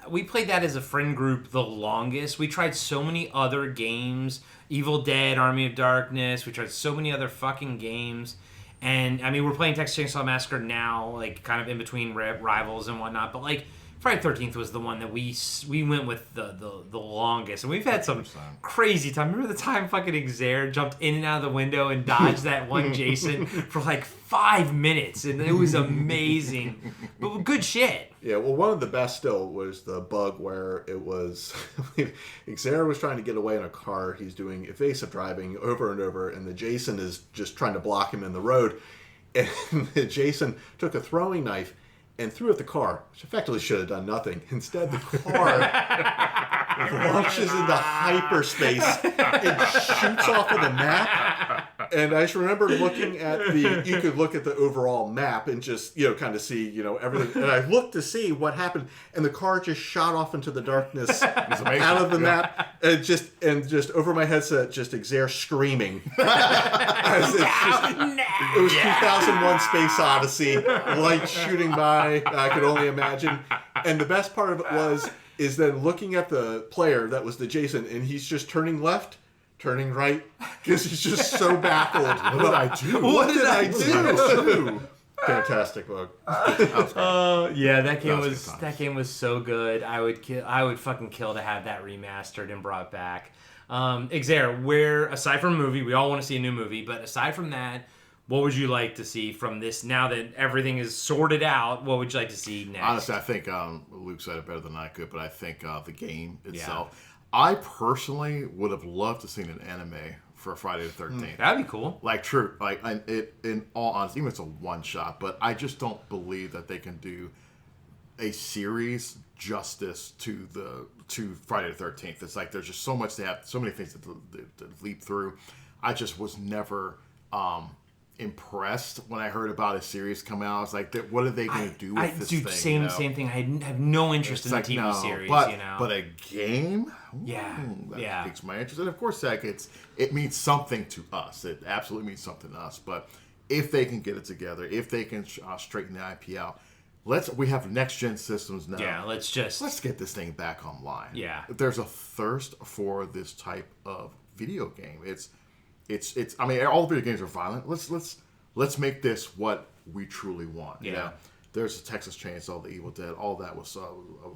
[SPEAKER 2] We played that as a friend group the longest. We tried so many other games, Evil Dead, Army of Darkness. We tried so many other fucking games. And, I mean, we're playing Texas Chainsaw Massacre now, like, kind of in between rivals and whatnot. But, like, Friday 13th was the one that we went with the longest. And we've had some crazy time. Remember the time fucking Xair jumped in and out of the window and dodged that one Jason for, like, 5 minutes. And it was amazing. But good shit.
[SPEAKER 4] Yeah, well, one of the best still was the bug where it was Xair was trying to get away in a car. He's doing evasive driving over and over, and the Jason is just trying to block him in the road. And the Jason took a throwing knife and threw at the car, which effectively should have done nothing. Instead, the car launches into hyperspace and shoots off of the map. And I just remember looking at you could look at the overall map and just, kind of see, everything. And I looked to see what happened, and the car just shot off into the darkness out of the map, and just over my headset, just Xair screaming. It was 2001 Space Odyssey, lights shooting by, I could only imagine. And the best part of it is then looking at the player that was the Jason, and he's just turning left, turning right, because he's just so baffled.
[SPEAKER 3] What did I do?
[SPEAKER 4] What did I do? Fantastic book.
[SPEAKER 2] Yeah, that game
[SPEAKER 3] That was
[SPEAKER 2] was
[SPEAKER 3] good times.
[SPEAKER 2] that game was so good. I would fucking kill to have that remastered and brought back. Xair, where aside from a movie, we all want to see a new movie, but aside from that, what would you like to see from this? Now that everything is sorted out, what would you like to see next?
[SPEAKER 3] Honestly, I think Luke said it better than I could, but I think the game itself. I personally would have loved to seen an anime for Friday the 13th.
[SPEAKER 2] That'd be cool.
[SPEAKER 3] Like true, like in all honesty, even if it's a one shot, but I just don't believe that they can do a series justice to Friday the 13th. It's like there's just so much they have, so many things to leap through. I just was never impressed when I heard about a series come out. I was like, what are they going to do with this
[SPEAKER 2] dude,
[SPEAKER 3] thing?
[SPEAKER 2] same
[SPEAKER 3] you know?
[SPEAKER 2] same thing. I have no interest
[SPEAKER 3] It's
[SPEAKER 2] in
[SPEAKER 3] like,
[SPEAKER 2] the TV
[SPEAKER 3] no,
[SPEAKER 2] series.
[SPEAKER 3] but,
[SPEAKER 2] You know,
[SPEAKER 3] but a game,
[SPEAKER 2] Yeah,
[SPEAKER 3] that
[SPEAKER 2] yeah.
[SPEAKER 3] piques my interest. And of course, Zach, it means something to us. It absolutely means something to us. But if they can get it together, if they can straighten the IP out, we have next gen systems now.
[SPEAKER 2] yeah. Let's
[SPEAKER 3] Let's get this thing back online.
[SPEAKER 2] Yeah.
[SPEAKER 3] There's a thirst for this type of video game. It's. I mean, all video games are violent. Let's make this what we truly want. You
[SPEAKER 2] Yeah.
[SPEAKER 3] know? There's the Texas Chainsaw, the Evil Dead. All that was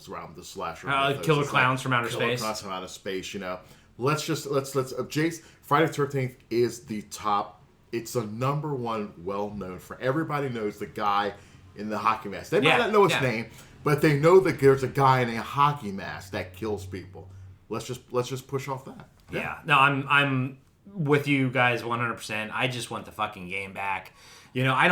[SPEAKER 3] around the slasher.
[SPEAKER 2] Killer
[SPEAKER 3] It's
[SPEAKER 2] Clowns from Outer
[SPEAKER 3] Killer
[SPEAKER 2] Space.
[SPEAKER 3] Clowns from Outer Space. You know, let's Jace. Friday the 13th is the top. It's the number one, well known for everybody knows the guy in the hockey mask. They might
[SPEAKER 2] Yeah,
[SPEAKER 3] not know his
[SPEAKER 2] yeah.
[SPEAKER 3] name, but they know that there's a guy in a hockey mask that kills people. Let's just push off that.
[SPEAKER 2] Yeah. No, I'm with you guys 100%. I just want the fucking game back. You know, I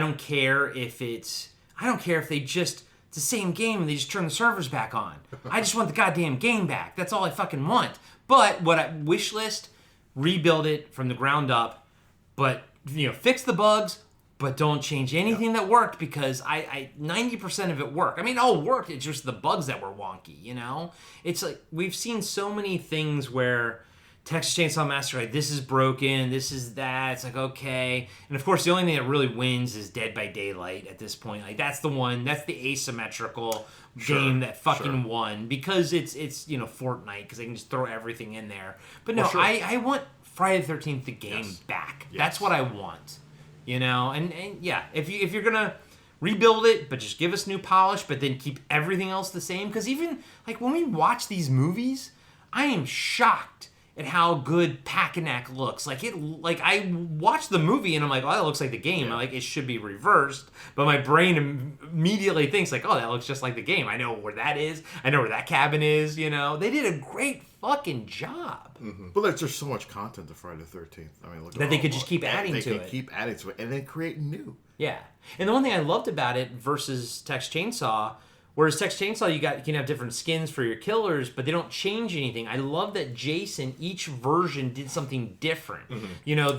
[SPEAKER 2] don't care if they just it's the same game and they just turn the servers back on. I just want the goddamn game back. That's all I fucking want. But what I wish list, rebuild it from the ground up, but you know, fix the bugs, but don't change anything that worked because I 90% of it worked. I mean, it all worked. It's just the bugs that were wonky, you know? It's like we've seen so many things where Texas Chainsaw Massacre, like, this is broken, this is that. It's like, okay. And of course, the only thing that really wins is Dead by Daylight at this point. Like, that's the one, that's the asymmetrical game that fucking won because it's you know, Fortnite, because they can just throw everything in there. But no, I want Friday the 13th, the game, back. That's what I want. You know? And yeah, if you're going to rebuild it, but just give us new polish, but then keep everything else the same. Because even, like, when we watch these movies, I am shocked at how good Packanack looks. Like I watched the movie and I'm like, oh, that looks like the game. I'm like, it should be reversed. But my brain immediately thinks like, oh, that looks just like the game. I know where that is. I know where that cabin is. You know, they did a great fucking job.
[SPEAKER 3] But there's just so much content to Friday the 13th. I mean, look at
[SPEAKER 2] That they
[SPEAKER 3] all
[SPEAKER 2] could
[SPEAKER 3] of
[SPEAKER 2] just
[SPEAKER 3] it.
[SPEAKER 2] keep
[SPEAKER 3] And
[SPEAKER 2] adding
[SPEAKER 3] they
[SPEAKER 2] to
[SPEAKER 3] can
[SPEAKER 2] it.
[SPEAKER 3] keep adding to it and then create new.
[SPEAKER 2] Yeah. And the one thing I loved about it versus Texas Chainsaw, whereas Texas Chainsaw, you can have different skins for your killers, but they don't change anything. I love that Jason, each version did something different. You know,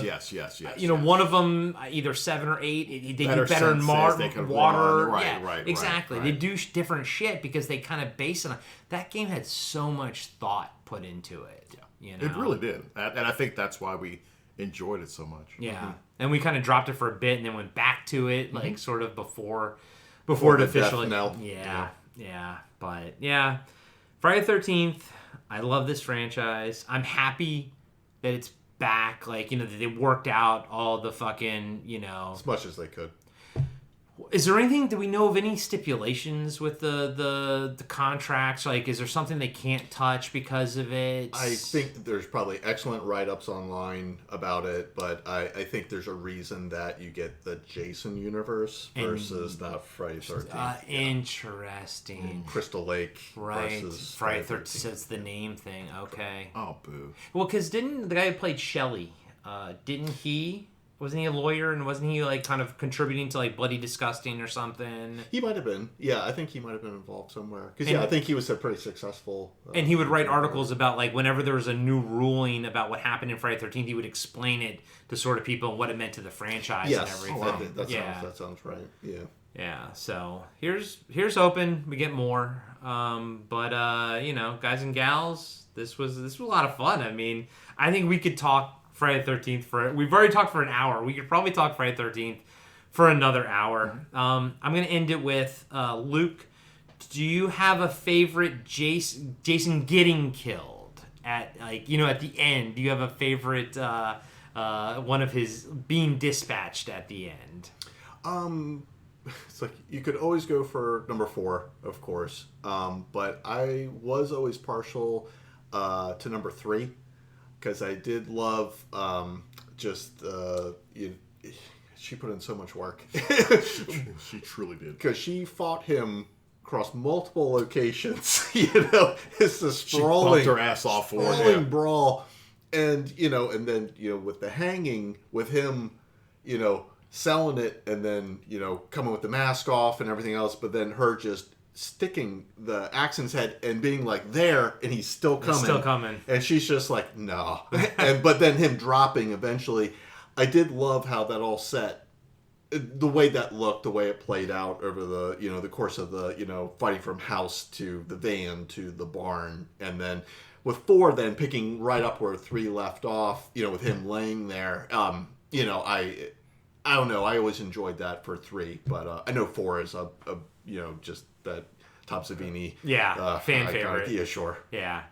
[SPEAKER 3] yes.
[SPEAKER 2] You know, one of them, either 7 or 8, they
[SPEAKER 3] Better
[SPEAKER 2] do better in
[SPEAKER 3] senses, they can
[SPEAKER 2] water.
[SPEAKER 3] run. Right,
[SPEAKER 2] exactly.
[SPEAKER 3] right.
[SPEAKER 2] They do different shit because they kind of base it on... That game had so much thought put into it. You know?
[SPEAKER 3] It really did. And I think that's why we enjoyed it so much.
[SPEAKER 2] Yeah. And we kind of dropped it for a bit and then went back to it, like, sort of before it
[SPEAKER 4] the
[SPEAKER 2] officially...
[SPEAKER 4] death knell.
[SPEAKER 2] Yeah. But, yeah. Friday the 13th, I love this franchise. I'm happy that it's back. Like, you know, that they worked out all the fucking, you know...
[SPEAKER 4] As much as they could.
[SPEAKER 2] Is there anything, do we know of any stipulations with the contracts? Like, is there something they can't touch because of it?
[SPEAKER 4] I think there's probably excellent write-ups online about it, but I think there's a reason that you get the Jason universe versus the Friday 13th.
[SPEAKER 2] Interesting.
[SPEAKER 4] Crystal Lake
[SPEAKER 2] Right.
[SPEAKER 4] versus
[SPEAKER 2] Friday 13th. So it's the name thing. Okay.
[SPEAKER 3] Oh, boo.
[SPEAKER 2] Well, because didn't the guy who played Shelley, wasn't he a lawyer and wasn't he like kind of contributing to like Bloody Disgusting or something?
[SPEAKER 4] He might have been. Yeah, I think he might have been involved somewhere. Because, I think he was a pretty successful...
[SPEAKER 2] And he would write articles about like whenever there was a new ruling about what happened in Friday the 13th, he would explain it to sort of people and what it meant to the franchise and
[SPEAKER 4] Yes,
[SPEAKER 2] everything.
[SPEAKER 4] that sounds right. Yeah.
[SPEAKER 2] Yeah, so here's open. We get more. But you know, guys and gals, this was a lot of fun. I mean, I think we could talk Friday the 13th we've already talked for an hour. We could probably talk Friday the 13th for another hour. I'm gonna end it with Luke. Do you have a favorite Jason getting killed at, like, you know, at the end? Do you have a favorite one of his being dispatched at the end.
[SPEAKER 4] It's like you could always go for number 4, of course, but I was always partial to number 3 because I did love she put in so much work.
[SPEAKER 3] She truly did.
[SPEAKER 4] Because she fought him across multiple locations. It's a sprawling,
[SPEAKER 3] she bumped her ass off for
[SPEAKER 4] sprawling
[SPEAKER 3] it,
[SPEAKER 4] brawl, and and then with the hanging with him, selling it, and then coming with the mask off and everything else, but then her just sticking the axe in his head and being like there, and he's still coming, and she's just like no, but then him dropping eventually. I did love how that all set, the way that looked, the way it played out over the the course of the fighting from house to the van to the barn, and then with 4 then picking right up where 3 left off, with him laying there. I don't know. I always enjoyed that for 3, but I know 4 is a just that Tom Savini
[SPEAKER 2] fan favorite.
[SPEAKER 4] Yeah, sure.
[SPEAKER 2] Yeah.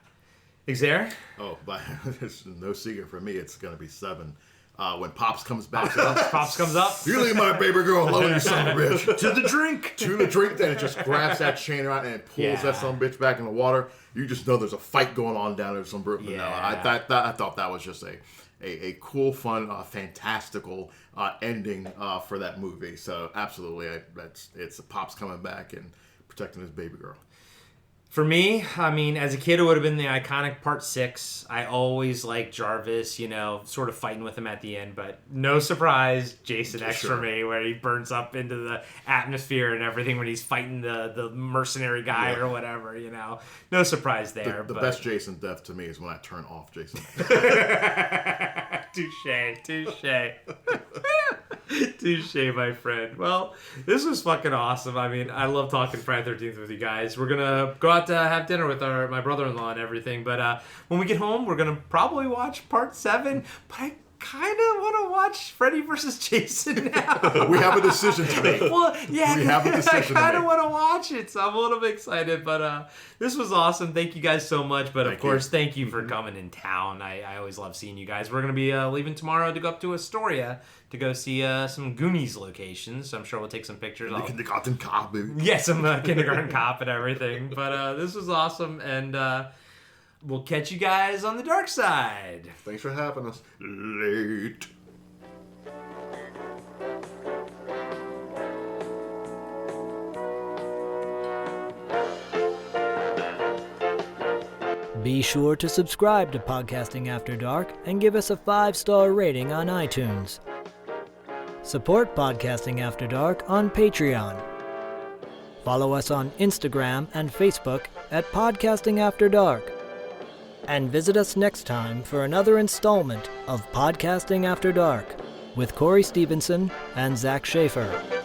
[SPEAKER 2] Xavier?
[SPEAKER 3] Oh, but there's no secret for me. It's gonna be 7. When Pops comes back,
[SPEAKER 2] Pops comes up.
[SPEAKER 3] You leave my baby girl alone, you son of a bitch.
[SPEAKER 2] To the drink.
[SPEAKER 3] To the drink, then it just grabs that chain around and it pulls that son of a bitch back in the water. You just know there's a fight going on down there some But no, I thought that was just a cool, fun, fantastical ending for that movie. So absolutely, it's Pops coming back and protecting his baby girl.
[SPEAKER 2] For me, I mean, as a kid, it would have been the iconic Part 6. I always liked Jarvis, sort of fighting with him at the end, but no surprise, Jason X for me, where he burns up into the atmosphere and everything when he's fighting the mercenary guy or whatever, No surprise there.
[SPEAKER 3] The best Jason death to me is when I turn off Jason.
[SPEAKER 2] Touche. Touche, my friend. Well, this was fucking awesome. I mean, I love talking Friday the 13th with you guys. We're going to go out to have dinner with my brother-in-law and everything. But when we get home, we're going to probably watch Part 7. But I kind of want to watch Freddy vs. Jason now.
[SPEAKER 3] We have a decision to make.
[SPEAKER 2] Well, yeah,
[SPEAKER 3] we have a decision
[SPEAKER 2] I kind of want to watch it, so I'm a little bit excited. But this was awesome. Thank you guys so much. But of course, thank you for coming in town. I always love seeing you guys. We're going to be leaving tomorrow to go up to Astoria to go see some Goonies locations. So I'm sure we'll take some pictures.
[SPEAKER 3] The Kindergarten Cop, baby.
[SPEAKER 2] Yeah, some Kindergarten Cop and everything. But this was awesome, and we'll catch you guys on the dark side.
[SPEAKER 4] Thanks for having us.
[SPEAKER 3] Late.
[SPEAKER 5] Be sure to subscribe to Podcasting After Dark and give us a 5-star rating on iTunes. Support Podcasting After Dark on Patreon. Follow us on Instagram and Facebook at Podcasting After Dark. And visit us next time for another installment of Podcasting After Dark with Corey Stevenson and Zach Schaefer.